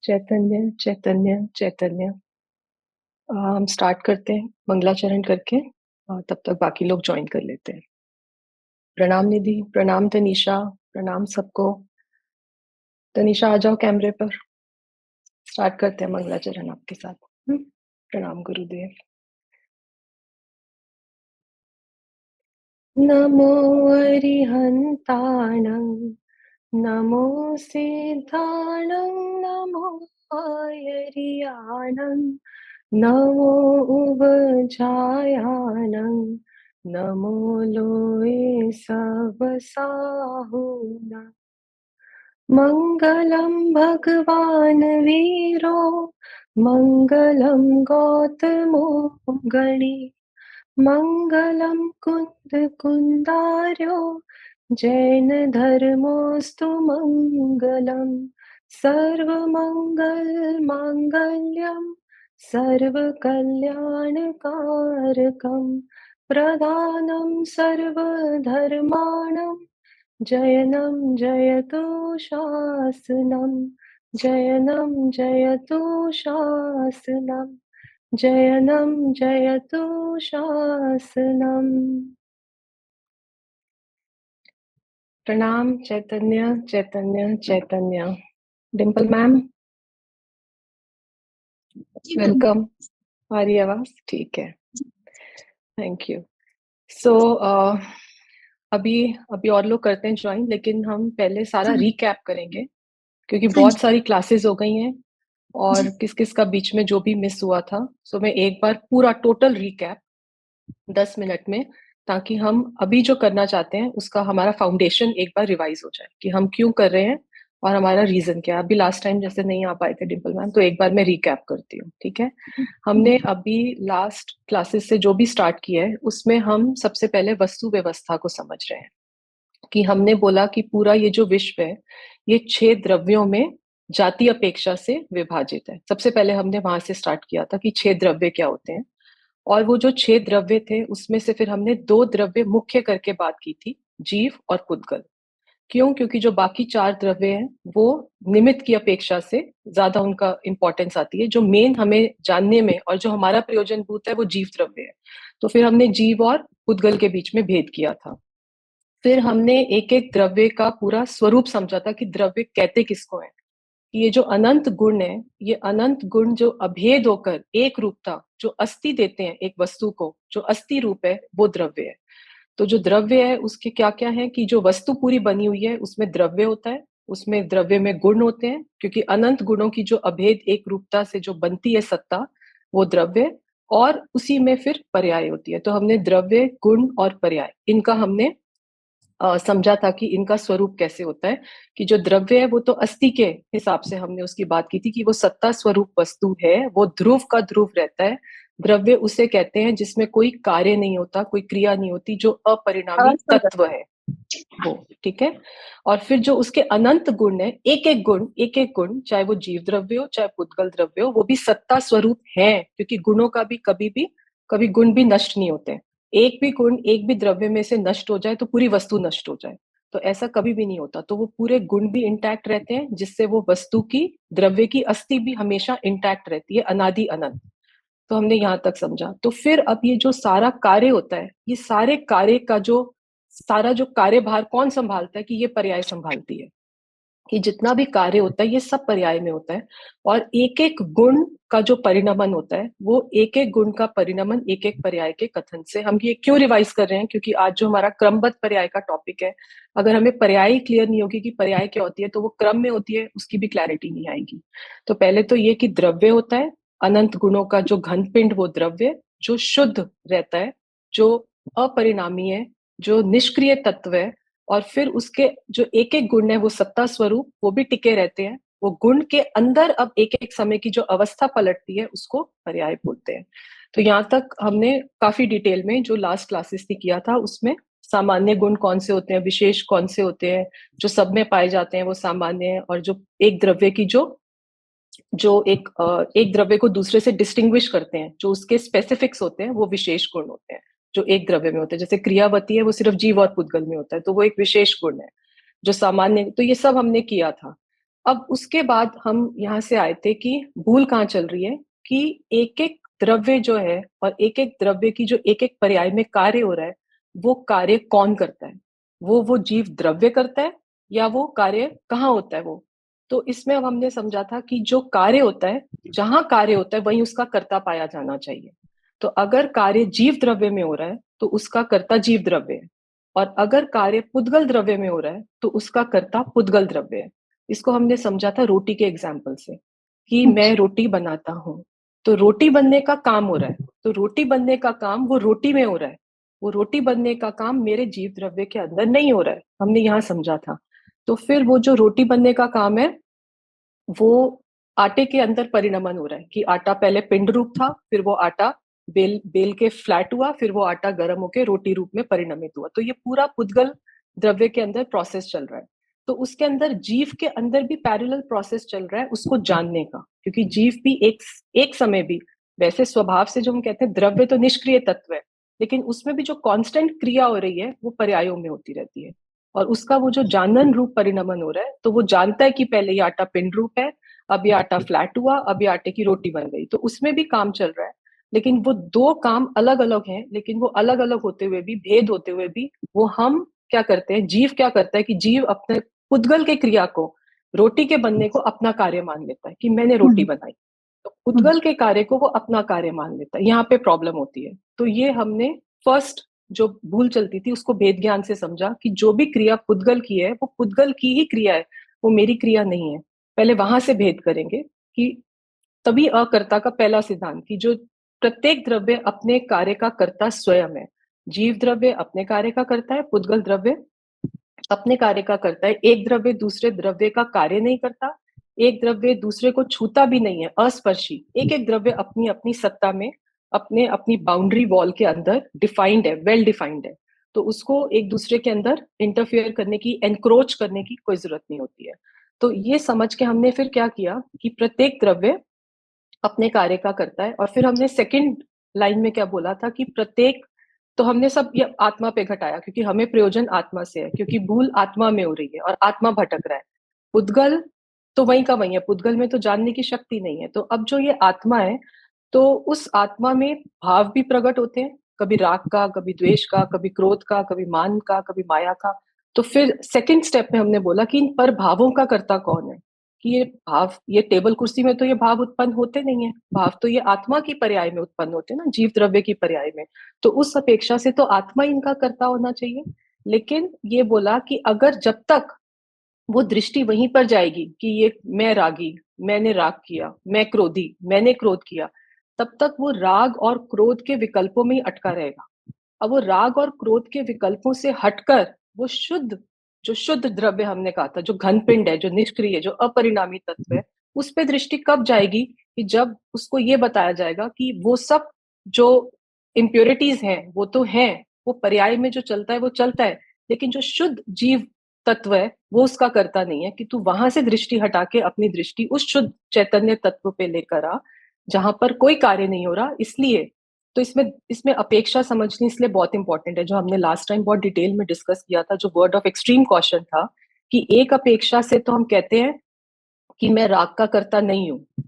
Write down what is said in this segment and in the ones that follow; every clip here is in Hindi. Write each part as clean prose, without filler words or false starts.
चैतन्य चैतन्य चैतन्य। हम स्टार्ट करते हैं मंगलाचरण करके और तब तक बाकी लोग ज्वाइन कर लेते हैं। प्रणाम निधि, प्रणाम तनीषा, प्रणाम सबको। तनीषा आ जाओ कैमरे पर। स्टार्ट करते हैं मंगलाचरण आपके साथ। प्रणाम गुरुदेव। नमो अरिहंताणं, नमो सिद्धाणं, नमो आयर्याणं, नमो उवजायानं, नमो लोये सबसाहुना। मङ्गलं भगवान् वीरो, मङ्गलं गौतमो गणी, मङ्गलं कुन्दकुन्दार्यो, जैनधर्मोऽस्तु मङ्गलम्। सर्वमङ्गलमाङ्गल्यं सर्वकल्याणकारकं, प्रधानं सर्वधर्माणां, जयनं जयतु शासनं, जयनं जयतु शासनं, जयनं जयतु शासनम्। प्रणाम चैतन्य चैतन्य चैतन्य। Dimple ma'am welcome. आ रही आवाज? ठीक है, थैंक यू। सो अभी अभी और लोग करते हैं ज्वाइन, लेकिन हम पहले सारा रिकैप करेंगे क्योंकि बहुत सारी क्लासेस हो गई हैं और किस किस का बीच में जो भी मिस हुआ था। सो मैं एक बार पूरा टोटल रिकैप 10 मिनट में, ताकि हम अभी जो करना चाहते हैं उसका हमारा फाउंडेशन एक बार रिवाइज हो जाए कि हम क्यों कर रहे हैं और हमारा रीजन क्या है। अभी लास्ट टाइम जैसे नहीं आ पाए थे डिम्पल मैम, तो एक बार मैं रिकैप करती हूँ, ठीक है। हमने अभी लास्ट क्लासेस से जो भी स्टार्ट किया है उसमें हम सबसे पहले वस्तु व्यवस्था को समझ रहे हैं कि हमने बोला कि पूरा ये जो विश्व है ये 6 द्रव्यों में जाति अपेक्षा से विभाजित है। सबसे पहले हमने वहां से स्टार्ट किया था कि 6 द्रव्य क्या होते हैं, और वो जो 6 द्रव्य थे उसमें से फिर हमने 2 द्रव्य मुख्य करके बात की थी, जीव और पुद्गल। क्यों? क्योंकि जो बाकी 4 द्रव्य हैं वो निमित्त की अपेक्षा से ज्यादा उनका इंपॉर्टेंस आती है। जो मेन हमें जानने में और जो हमारा प्रयोजनभूत है वो जीव द्रव्य है। तो फिर हमने जीव और पुद्गल के बीच में भेद किया था। फिर हमने एक एक द्रव्य का पूरा स्वरूप समझा था कि द्रव्य कहते किसको है। ये जो अनंत गुण है, ये अनंत गुण जो अभेद होकर एक रूपता जो अस्थि देते हैं एक वस्तु को, जो अस्थि रूप है वो द्रव्य है। तो जो द्रव्य है उसके क्या क्या है कि जो वस्तु पूरी बनी हुई है उसमें द्रव्य होता है, उसमें द्रव्य में गुण होते हैं, क्योंकि अनंत गुणों की जो अभेद एक रूपता से जो बनती है सत्ता, वो द्रव्य, और उसी में फिर पर्याय होती है। तो हमने द्रव्य, गुण और पर्याय इनका हमने समझा था कि इनका स्वरूप कैसे होता है। कि जो द्रव्य है वो तो अस्थि के हिसाब से हमने उसकी बात की थी कि वो सत्ता स्वरूप वस्तु है, वो ध्रुव का ध्रुव रहता है। द्रव्य उसे कहते हैं जिसमें कोई कार्य नहीं होता, कोई क्रिया नहीं होती, जो अपरिणामी तत्व है वो, ठीक है। और फिर जो उसके अनंत गुण है, एक एक गुण, चाहे वो जीव द्रव्य हो चाहे पुद्गल द्रव्य हो, वो भी सत्ता स्वरूप है, क्योंकि गुणों का भी कभी गुण भी नष्ट नहीं होते। एक भी गुण एक भी द्रव्य में से नष्ट हो जाए तो पूरी वस्तु नष्ट हो जाए, तो ऐसा कभी भी नहीं होता। तो वो पूरे गुण भी इंटैक्ट रहते हैं, जिससे वो वस्तु की, द्रव्य की अस्थि भी हमेशा इंटैक्ट रहती है, अनादि अनंत। तो हमने यहाँ तक समझा। तो फिर अब ये जो सारा कार्य होता है, ये सारे कार्य का जो सारा जो कार्यभार कौन संभालता है, कि ये पर्याय संभालती है। कि जितना भी कार्य होता है ये सब पर्याय में होता है। और एक एक गुण का जो परिणमन होता है, वो एक एक गुण का परिणमन एक एक पर्याय के कथन से। हम ये क्यों रिवाइज कर रहे हैं? क्योंकि आज जो हमारा क्रमबद्ध पर्याय का टॉपिक है, अगर हमें पर्याय क्लियर नहीं होगी कि पर्याय क्या होती है, तो वो क्रम में होती है उसकी भी क्लैरिटी नहीं आएगी। तो पहले तो ये कि द्रव्य होता है, अनंत गुणों का जो घनपिंड वो द्रव्य, जो शुद्ध रहता है, जो अपरिणामी है, जो निष्क्रिय तत्व है। और फिर उसके जो एक एक गुण है वो सत्ता स्वरूप, वो भी टिके रहते हैं। वो गुण के अंदर अब एक एक समय की जो अवस्था पलटती है उसको पर्याय बोलते हैं। तो यहाँ तक हमने काफी डिटेल में जो लास्ट क्लासेस थी किया था, उसमें सामान्य गुण कौन से होते हैं, विशेष कौन से होते हैं, जो सब में पाए जाते हैं वो सामान्य है, और जो एक द्रव्य की जो एक द्रव्य को दूसरे से डिस्टिंग्विश करते हैं, जो उसके स्पेसिफिक्स होते हैं, वो विशेष गुण होते हैं जो एक द्रव्य में होते हैं। जैसे क्रियावती है वो सिर्फ जीव और पुद्गल में होता है, तो वो एक विशेष गुण है। जो सामान्य, तो ये सब हमने किया था। अब उसके बाद हम यहाँ से आए थे कि भूल कहाँ चल रही है, कि एक एक द्रव्य जो है और एक एक द्रव्य की जो एक एक पर्याय में कार्य हो रहा है, वो कार्य कौन करता है? वो जीव द्रव्य करता है या वो कार्य कहाँ होता है वो? तो इसमें अब हमने समझा था कि जो कार्य होता है, जहां कार्य होता है वहीं उसका कर्ता पाया जाना चाहिए। तो अगर कार्य जीव द्रव्य में हो रहा है तो उसका कर्ता जीव द्रव्य है, और अगर कार्य पुद्गल द्रव्य में हो रहा है तो उसका कर्ता पुद्गल द्रव्य है। इसको हमने समझा था रोटी के एग्जाम्पल से, कि मैं रोटी बनाता हूँ, तो रोटी बनने का काम हो रहा है, तो रोटी बनने का काम वो रोटी में हो रहा है, वो रोटी बनने का काम मेरे जीव द्रव्य के अंदर नहीं हो रहा है, हमने यहाँ समझा था। तो फिर वो जो रोटी बनने का काम है, वो आटे के अंदर परिणमन हो रहा है, कि आटा पहले पिंड रूप था, फिर वो आटा बेल बेल के फ्लैट हुआ, फिर वो आटा गर्म होके रोटी रूप में परिणमित हुआ। तो ये पूरा पुद्गल द्रव्य के अंदर प्रोसेस चल रहा है। तो उसके अंदर जीव के अंदर भी पैरेलल प्रोसेस चल रहा है उसको जानने का, क्योंकि जीव भी एक समय भी, वैसे स्वभाव से जो हम कहते हैं द्रव्य तो निष्क्रिय तत्व है, लेकिन उसमें भी जो कांस्टेंट क्रिया हो रही है वो पर्यायों में होती रहती है। और उसका वो जो जानन रूप परिणमन हो रहा है, तो वो जानता है कि पहले ये आटा पिंड रूप है, अब ये आटा फ्लैट हुआ, अब ये आटे की रोटी बन गई। तो उसमें भी काम चल रहा है, लेकिन वो दो काम अलग अलग हैं, लेकिन वो अलग अलग होते हुए भी, भेद होते हुए भी, वो हम क्या करते हैं, जीव क्या करता है कि जीव अपने पुद्गल के क्रिया को, रोटी के बनने को अपना कार्य मान लेता है, कि मैंने रोटी बनाई। तो पुद्गल के कार्य को वो अपना कार्य मान लेता है, यहाँ पे प्रॉब्लम होती है। तो ये हमने फर्स्ट जो भूल चलती थी उसको भेद ज्ञान से समझा, कि जो भी क्रिया पुद्गल की है वो पुद्गल की ही क्रिया है, वो मेरी क्रिया नहीं है। पहले वहां से भेद करेंगे, कि तभी अकर्ता का पहला सिद्धांत, कि जो प्रत्येक द्रव्य अपने कार्य का कर्ता स्वयं है। जीव द्रव्य अपने कार्य का करता है, पुद्गल द्रव्य अपने कार्य का करता है। एक द्रव्य दूसरे द्रव्य का कार्य नहीं करता, एक द्रव्य दूसरे को छूता भी नहीं है, अस्पर्शी। एक एक द्रव्य अपनी अपनी सत्ता में, अपने अपनी बाउंड्री वॉल के अंदर डिफाइंड है, वेल डिफाइंड है। तो उसको एक दूसरे के अंदर इंटरफियर करने की, एनक्रोच करने की कोई जरूरत नहीं होती है। तो ये समझ के हमने फिर क्या किया, कि प्रत्येक द्रव्य अपने कार्य का करता है। और फिर हमने सेकंड लाइन में क्या बोला था, कि प्रत्येक, तो हमने सब ये आत्मा पे घटाया, क्योंकि हमें प्रयोजन आत्मा से है, क्योंकि भूल आत्मा में हो रही है और आत्मा भटक रहा है। पुद्गल तो वही का वही है, पुद्गल में तो जानने की शक्ति नहीं है। तो अब जो ये आत्मा है, तो उस आत्मा में भाव भी प्रकट होते हैं, कभी राग का, कभी द्वेष का, कभी क्रोध का, कभी मान का, कभी माया का। तो फिर सेकंड स्टेप में हमने बोला कि इन पर भावों का कर्ता कौन है, कि ये भाव, ये टेबल कुर्सी में तो ये भाव उत्पन्न होते नहीं है, भाव तो ये आत्मा की पर्याय में उत्पन्न होते हैं ना, जीव द्रव्य की पर्याय में। तो उस अपेक्षा से तो आत्मा इनका कर्ता होना चाहिए। लेकिन ये बोला कि अगर जब तक वो दृष्टि वहीं पर जाएगी, कि ये मैं रागी, मैंने राग किया, मैं क्रोधी, मैंने क्रोध किया, तब तक वो राग और क्रोध के विकल्पों में ही अटका रहेगा। अब वो राग और क्रोध के विकल्पों से हटकर वो शुद्ध, जो शुद्ध द्रव्य हमने कहा था, जो घन पिंड है, जो निष्क्रिय है, जो अपरिणामी तत्व है, उस पे दृष्टि कब जाएगी, कि जब उसको ये बताया जाएगा कि वो सब जो इम्प्योरिटीज हैं वो तो हैं, वो पर्याय में जो चलता है वो चलता है, लेकिन जो शुद्ध जीव तत्व है वो उसका करता नहीं है। कि तू वहां से दृष्टि हटा के अपनी दृष्टि उस शुद्ध चैतन्य तत्व पे लेकर आ, जहां पर कोई कार्य नहीं हो रहा। इसलिए तो इसमें इसमें अपेक्षा समझनी इसलिए बहुत इंपॉर्टेंट है, जो हमने लास्ट टाइम बहुत डिटेल में डिस्कस किया था, जो वर्ड ऑफ एक्सट्रीम कॉशन था, कि एक अपेक्षा से तो हम कहते हैं कि मैं राग का कर्ता नहीं हूं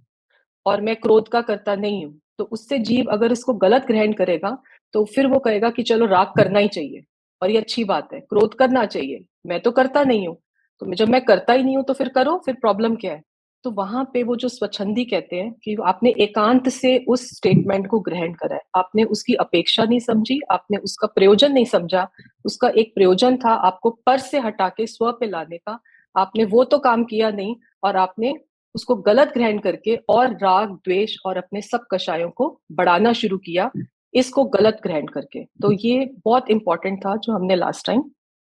और मैं क्रोध का करता नहीं हूं। तो उससे जीव अगर इसको गलत ग्रहण करेगा, तो फिर वो कहेगा कि चलो राग करना ही चाहिए और ये अच्छी बात है, क्रोध करना चाहिए, मैं तो करता नहीं हूं। तो जब मैं करता ही नहीं हूं तो फिर करो, फिर प्रॉब्लम क्या है? तो वहां पे वो जो स्वच्छंदी कहते हैं, कि आपने एकांत से उस स्टेटमेंट को ग्रहण करा है, आपने उसकी अपेक्षा नहीं समझी, आपने उसका प्रयोजन नहीं समझा। उसका एक प्रयोजन था आपको पर से हटा के स्व पे लाने का, आपने वो तो काम किया नहीं, और आपने उसको गलत ग्रहण करके और राग द्वेष और अपने सब कषायों को बढ़ाना शुरू किया, इसको गलत ग्रहण करके। तो ये बहुत इंपॉर्टेंट था जो हमने लास्ट टाइम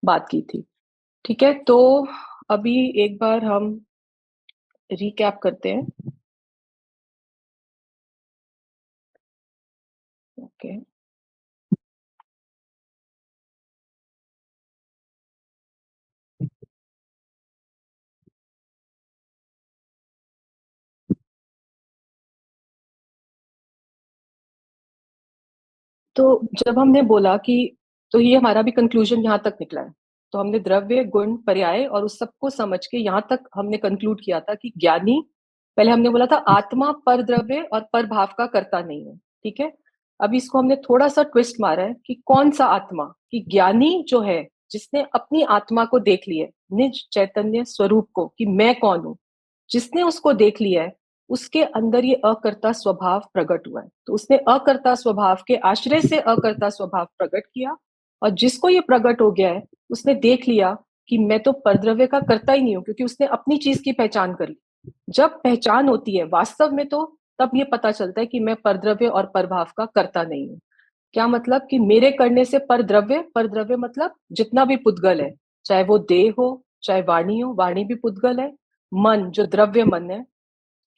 बात की थी। ठीक है, तो अभी एक बार हम रिकैप करते हैं। ओके, तो जब हमने बोला कि, तो ये हमारा भी कंक्लूजन यहाँ तक निकला है। तो हमने द्रव्य, गुण, पर्याय और उस सबको समझ के यहाँ तक हमने कंक्लूड किया था कि ज्ञानी, पहले हमने बोला था आत्मा पर द्रव्य और पर भाव का कर्ता नहीं है, ठीक है। अभी इसको हमने थोड़ा सा ट्विस्ट मारा है कि कौन सा आत्मा, कि ज्ञानी जो है जिसने अपनी आत्मा को देख लिया, निज चैतन्य स्वरूप को, कि मैं कौन हूं, जिसने उसको देख लिया है, उसके अंदर ये अकर्ता स्वभाव प्रकट हुआ है। तो उसने अकर्ता स्वभाव के आश्रय से अकर्ता स्वभाव प्रकट किया, और जिसको ये प्रकट हो गया है उसने देख लिया कि मैं तो परद्रव्य का कर्ता ही नहीं हूं, क्योंकि उसने अपनी चीज की पहचान कर ली। जब पहचान होती है वास्तव में, तो तब ये पता चलता है कि मैं परद्रव्य और परभाव का कर्ता नहीं हूं। क्या मतलब कि मेरे करने से परद्रव्य, परद्रव्य मतलब जितना भी पुद्गल है, चाहे वो देह हो, चाहे वाणी हो, वाणी भी पुद्गल है, मन जो द्रव्य मन है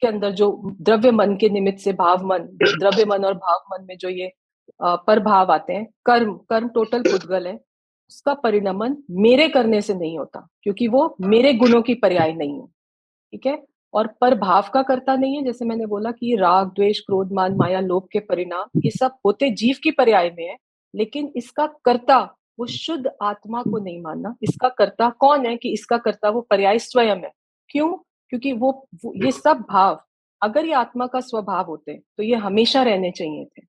के अंदर जो द्रव्य मन के निमित्त से भाव मन, द्रव्य मन और भाव मन में जो ये पर भाव आते हैं, कर्म, कर्म टोटल पुद्गल है, उसका परिणमन मेरे करने से नहीं होता, क्योंकि वो मेरे गुणों की पर्याय नहीं है, ठीक है। और पर भाव का कर्ता नहीं है, जैसे मैंने बोला कि ये राग, द्वेष, क्रोध, मान, माया, लोभ के परिणाम ये सब होते जीव की पर्याय में है, लेकिन इसका कर्ता वो शुद्ध आत्मा को नहीं मानना। इसका कर्ता कौन है, कि इसका कर्ता वो पर्याय स्वयं है। क्यों? क्योंकि वो ये सब भाव अगर ये आत्मा का स्वभाव होते तो ये हमेशा रहने चाहिए थे,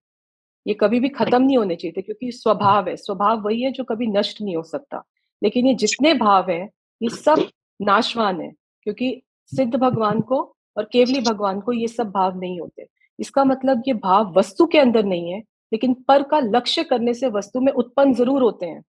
ये कभी भी खत्म नहीं होने चाहिए थे, क्योंकि स्वभाव है, स्वभाव वही है जो कभी नष्ट नहीं हो सकता। लेकिन ये जितने भाव है ये सब नाशवान है, क्योंकि सिद्ध भगवान को और केवली भगवान को ये सब भाव नहीं होते। इसका मतलब ये भाव वस्तु के अंदर नहीं है, लेकिन पर का लक्ष्य करने से वस्तु में उत्पन्न जरूर होते हैं,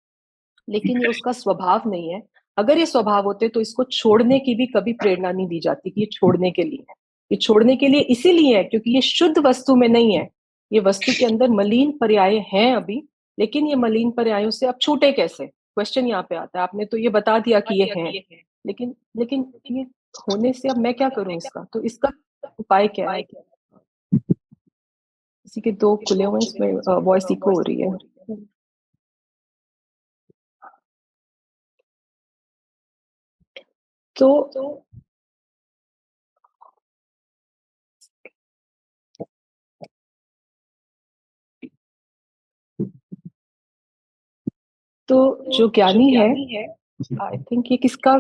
लेकिन ये उसका स्वभाव नहीं है। अगर ये स्वभाव होते तो इसको छोड़ने की भी कभी प्रेरणा नहीं दी जाती कि ये छोड़ने के लिए है। ये छोड़ने के लिए इसीलिए है क्योंकि ये शुद्ध वस्तु में नहीं है। ये वस्तु के अंदर मलिन पर्याय हैं अभी, लेकिन ये मलिन पर्यायों से अब छूटे कैसे, क्वेश्चन यहाँ पे आता है। आपने तो ये बता दिया कि ये हैं, लेकिन लेकिन ये होने से अब मैं क्या करूं इसका, तो इसका उपाय क्या है? किसी के दो खुले हुए हैं, इसमें वॉइस इको हो रही है। तो तो जो ज्ञानी है, आई थिंक ये किसका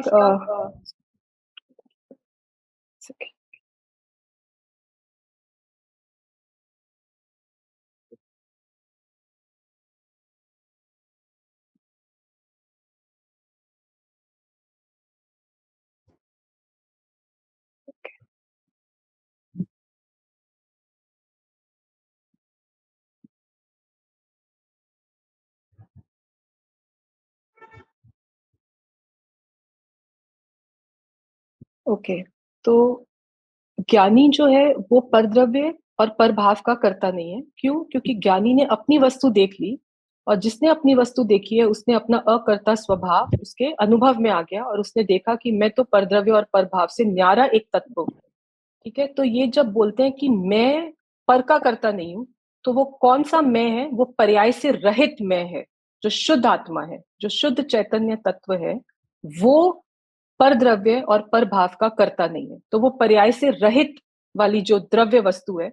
ओके। तो ज्ञानी जो है वो परद्रव्य और परभाव का कर्ता नहीं है। क्यों? क्योंकि ज्ञानी ने अपनी वस्तु देख ली, और जिसने अपनी वस्तु देखी है उसने अपना अकर्ता स्वभाव उसके अनुभव में आ गया, और उसने देखा कि मैं तो परद्रव्य और परभाव से न्यारा एक तत्व हूँ, ठीक है। तो ये जब बोलते हैं कि मैं पर का कर्ता नहीं हूं, तो वो कौन सा मैं है? वो पर्याय से रहित मैं है, जो शुद्ध आत्मा है, जो शुद्ध चैतन्य तत्व है, वो पर द्रव्य और पर भाव का कर्ता नहीं है। तो वो पर्याय से रहित वाली जो द्रव्य वस्तु है,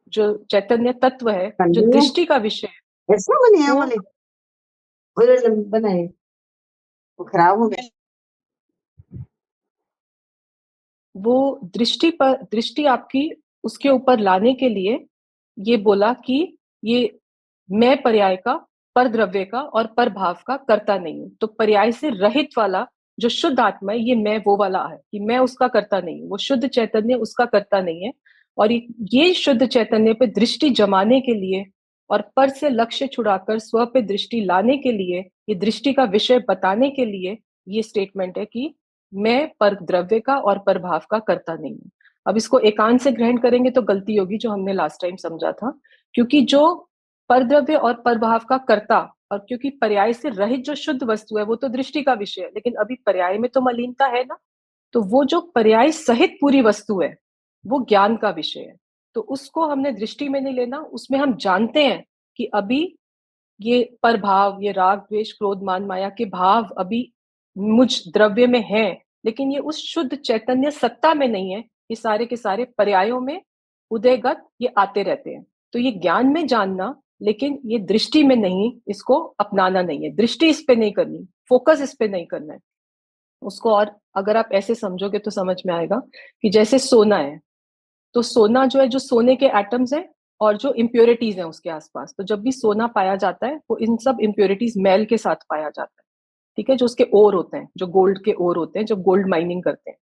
जो चैतन्य तत्व है, जो दृष्टि का विषय है, ऐसा बने वो वाले बनाए वो खराब हो गए। वो दृष्टि पर, दृष्टि आपकी उसके ऊपर लाने के लिए ये बोला कि ये मैं पर्याय का, पर द्रव्य का और पर भाव का कर्ता नहीं हूं। तो पर्याय से रहित वाला जो शुद्ध आत्मा है, ये मैं वो वाला है कि मैं उसका कर्ता नहीं हूं, वो शुद्ध चैतन्य उसका कर्ता नहीं है। और ये शुद्ध चैतन्य पे दृष्टि जमाने के लिए और पर से लक्ष्य छुड़ाकर स्व पे दृष्टि लाने के लिए, ये दृष्टि का विषय बताने के लिए ये स्टेटमेंट है कि मैं पर द्रव्य का और पर भाव का कर्ता नहीं हूं। अब इसको एकांत से ग्रहण करेंगे तो गलती होगी, जो हमने लास्ट टाइम समझा था, क्योंकि जो परद्रव्य और परभाव का कर्ता, और क्योंकि पर्याय से रहित जो शुद्ध वस्तु है वो तो दृष्टि का विषय है, लेकिन अभी पर्याय में तो मलिनता है ना, तो वो जो पर्याय सहित पूरी वस्तु है वो ज्ञान का विषय है। तो उसको हमने दृष्टि में नहीं लेना, उसमें हम जानते हैं कि अभी ये परभाव, ये राग, द्वेष, क्रोध, मान, माया के भाव अभी मुझ द्रव्य में है, लेकिन ये उस शुद्ध चैतन्य सत्ता में नहीं है। ये सारे के सारे पर्यायों में उदयगत ये आते रहते हैं। तो ये ज्ञान में जानना, लेकिन ये दृष्टि में नहीं, इसको अपनाना नहीं है, दृष्टि इस पे नहीं करनी, फोकस इस पे नहीं करना है उसको। और अगर आप ऐसे समझोगे तो समझ में आएगा कि जैसे सोना है, तो सोना जो है, जो सोने के एटम्स है और जो इम्प्योरिटीज है उसके आसपास, तो जब भी सोना पाया जाता है वो इन सब इम्प्योरिटीज मैल के साथ पाया जाता है, ठीक है, जो उसके ओर होते हैं, जो गोल्ड के ओर होते हैं जब गोल्ड माइनिंग करते हैं।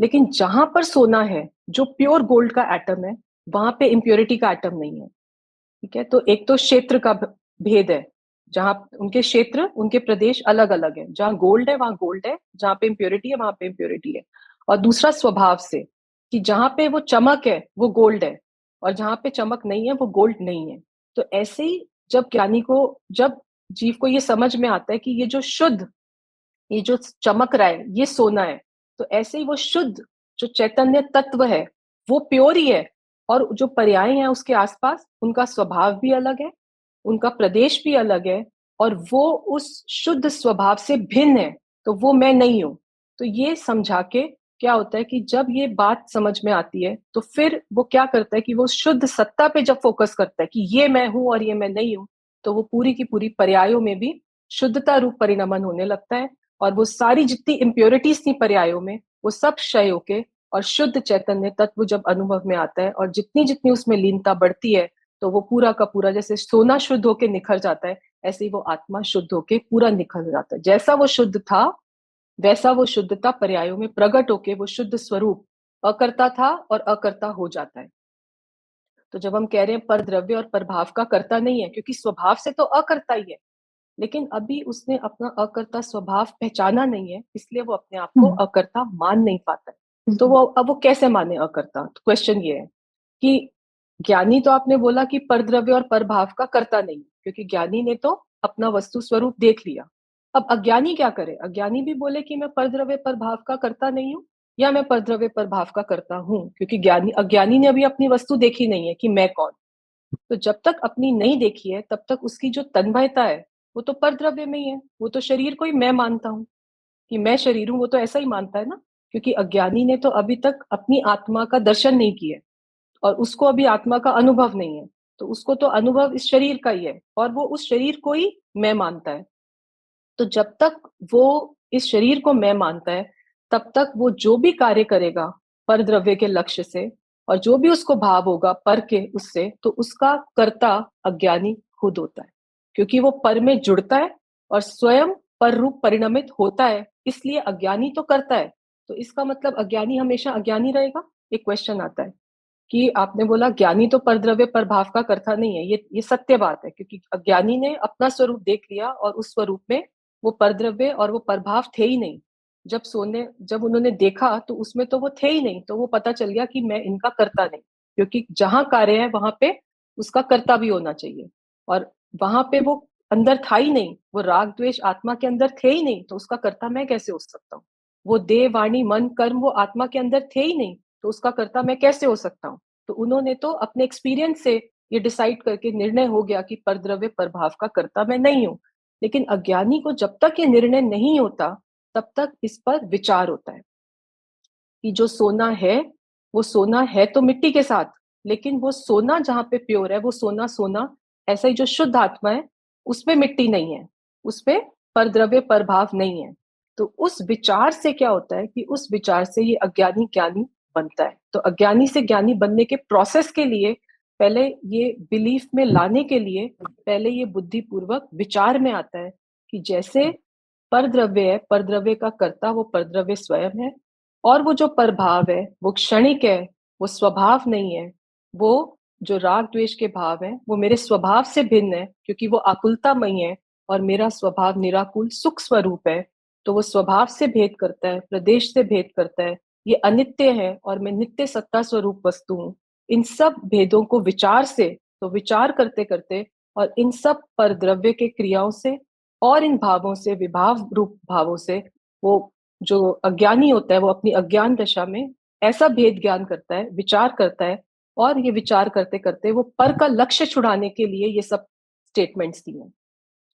लेकिन जहां पर सोना है, जो प्योर गोल्ड का एटम है, वहां पे इम्प्योरिटी का एटम नहीं है, ठीक है। तो एक तो क्षेत्र का भेद है, जहां उनके क्षेत्र, उनके प्रदेश अलग अलग है, जहां गोल्ड है वहां गोल्ड है, जहां पे इम्प्योरिटी है वहां पे इम्प्योरिटी है। और दूसरा स्वभाव से, कि जहां पे वो चमक है वो गोल्ड है, और जहां पे चमक नहीं है वो गोल्ड नहीं है। तो ऐसे ही जब ज्ञानी को, जब जीव को ये समझ में आता है कि ये जो शुद्ध, ये जो चमक रहा है ये सोना है, तो ऐसे ही वो शुद्ध जो चैतन्य तत्व है वो प्योर ही है, और जो पर्याय हैं उसके आसपास उनका स्वभाव भी अलग है, उनका प्रदेश भी अलग है, और वो उस शुद्ध स्वभाव से भिन्न है, तो वो मैं नहीं हूं। तो ये समझा के क्या होता है कि जब ये बात समझ में आती है तो फिर वो क्या करता है कि वो शुद्ध सत्ता पे जब फोकस करता है कि ये मैं हूं और ये मैं नहीं हूं, तो वो पूरी की पूरी पर्यायों में भी शुद्धता रूप परिणमन होने लगता है, और वो सारी जितनी इम्प्योरिटीज थी पर्यायों में वो सब क्षय होके, और शुद्ध चैतन्य तत्व जब अनुभव में आता है और जितनी जितनी उसमें लीनता बढ़ती है, तो वो पूरा का पूरा, जैसे सोना शुद्ध होके निखर जाता है, ऐसे ही वो आत्मा शुद्ध होके पूरा निखर जाता है। जैसा वो शुद्ध था वैसा वो शुद्धता पर्यायों में प्रकट होके वो शुद्ध स्वरूप अकर्ता था और अकर्ता हो जाता है। तो जब हम कह रहे हैं पर द्रव्य और प्रभाव का कर्ता नहीं है, क्योंकि स्वभाव से तो अकर्ता ही है, लेकिन अभी उसने अपना अकर्ता स्वभाव पहचाना नहीं है, इसलिए वो अपने आप को अकर्ता मान नहीं पाता है। तो वो अब वो कैसे माने अकर्ता? तो क्वेश्चन ये है कि ज्ञानी तो आपने बोला कि परद्रव्य और प्रभाव का कर्ता नहीं, क्योंकि ज्ञानी ने तो अपना वस्तु स्वरूप देख लिया। अब अज्ञानी क्या करे? अज्ञानी भी बोले कि मैं परद्रव्य प्रभाव का कर्ता नहीं हूँ, या मैं परद्रव्य प्रभाव का कर्ता हूँ, क्योंकि ज्ञानी, अज्ञानी ने अभी अपनी वस्तु देखी नहीं है कि मैं कौन। तो जब तक अपनी नहीं देखी है तब तक उसकी जो तन्मयता है वो तो परद्रव्य में ही है, वो तो शरीर को ही मैं मानता हूँ कि मैं शरीर हूँ, वो तो ऐसा ही मानता है ना, क्योंकि अज्ञानी ने तो अभी तक अपनी आत्मा का दर्शन नहीं किया और उसको अभी आत्मा का अनुभव नहीं है, तो उसको तो अनुभव इस शरीर का ही है, और वो उस शरीर को ही मैं मानता है। तो जब तक वो इस शरीर को मैं मानता है तब तक वो जो भी कार्य करेगा पर द्रव्य के लक्ष्य से, और जो भी उसको भाव होगा पर के उससे, तो उसका कर्ता अज्ञानी खुद होता है, क्योंकि वो पर में जुड़ता है और स्वयं पर रूप परिणमित होता है, इसलिए अज्ञानी तो करता है। तो इसका मतलब अज्ञानी हमेशा अज्ञानी रहेगा? एक क्वेश्चन आता है कि आपने बोला ज्ञानी तो परद्रव्य प्रभाव का कर्ता नहीं है, ये सत्य बात है, क्योंकि अज्ञानी ने अपना स्वरूप देख लिया और उस स्वरूप में वो परद्रव्य और वो प्रभाव थे ही नहीं। जब उन्होंने देखा तो उसमें तो वो थे ही नहीं, तो वो पता चल गया कि मैं इनका कर्ता नहीं, क्योंकि जहां कार्य है वहां पे उसका कर्ता भी होना चाहिए, और वहां पे वो अंदर था ही नहीं, वो राग द्वेष आत्मा के अंदर थे ही नहीं, तो उसका कर्ता मैं कैसे हो सकता हूँ? वो देह वाणी मन कर्म वो आत्मा के अंदर थे ही नहीं, तो उसका कर्ता मैं कैसे हो सकता हूँ? तो उन्होंने तो अपने एक्सपीरियंस से ये डिसाइड करके निर्णय हो गया कि परद्रव्य प्रभाव का कर्ता मैं नहीं हूं। लेकिन अज्ञानी को जब तक ये निर्णय नहीं होता तब तक इस पर विचार होता है कि जो सोना है वो सोना है तो मिट्टी के साथ, लेकिन वो सोना जहां पे प्योर है वो सोना सोना, ऐसा ही जो शुद्ध आत्मा है उसमें मिट्टी नहीं है, उसपे परद्रव्य प्रभाव नहीं है। तो उस विचार से क्या होता है कि उस विचार से ये अज्ञानी ज्ञानी बनता है। तो अज्ञानी से ज्ञानी बनने के प्रोसेस के लिए, पहले ये बिलीफ में लाने के लिए, पहले ये बुद्धि पूर्वक विचार में आता है कि जैसे परद्रव्य है, परद्रव्य का कर्ता वो परद्रव्य स्वयं है, और वो जो प्रभाव है वो क्षणिक है, वो स्वभाव नहीं है। वो जो राग द्वेष के भाव है वो मेरे स्वभाव से भिन्न है, क्योंकि वो आकुलतामय है और मेरा स्वभाव निराकुल सुख स्वरूप है। तो वो स्वभाव से भेद करता है, प्रदेश से भेद करता है, ये अनित्य है और मैं नित्य सत्ता स्वरूप वस्तु हूँ। इन सब भेदों को विचार से, तो विचार करते करते और इन सब पर द्रव्य के क्रियाओं से और इन भावों से, विभाव रूप भावों से, वो जो अज्ञानी होता है वो अपनी अज्ञान दशा में ऐसा भेद ज्ञान करता है, विचार करता है, और ये विचार करते करते वो पर का लक्ष्य छुड़ाने के लिए ये सब स्टेटमेंट्स दिए हैं,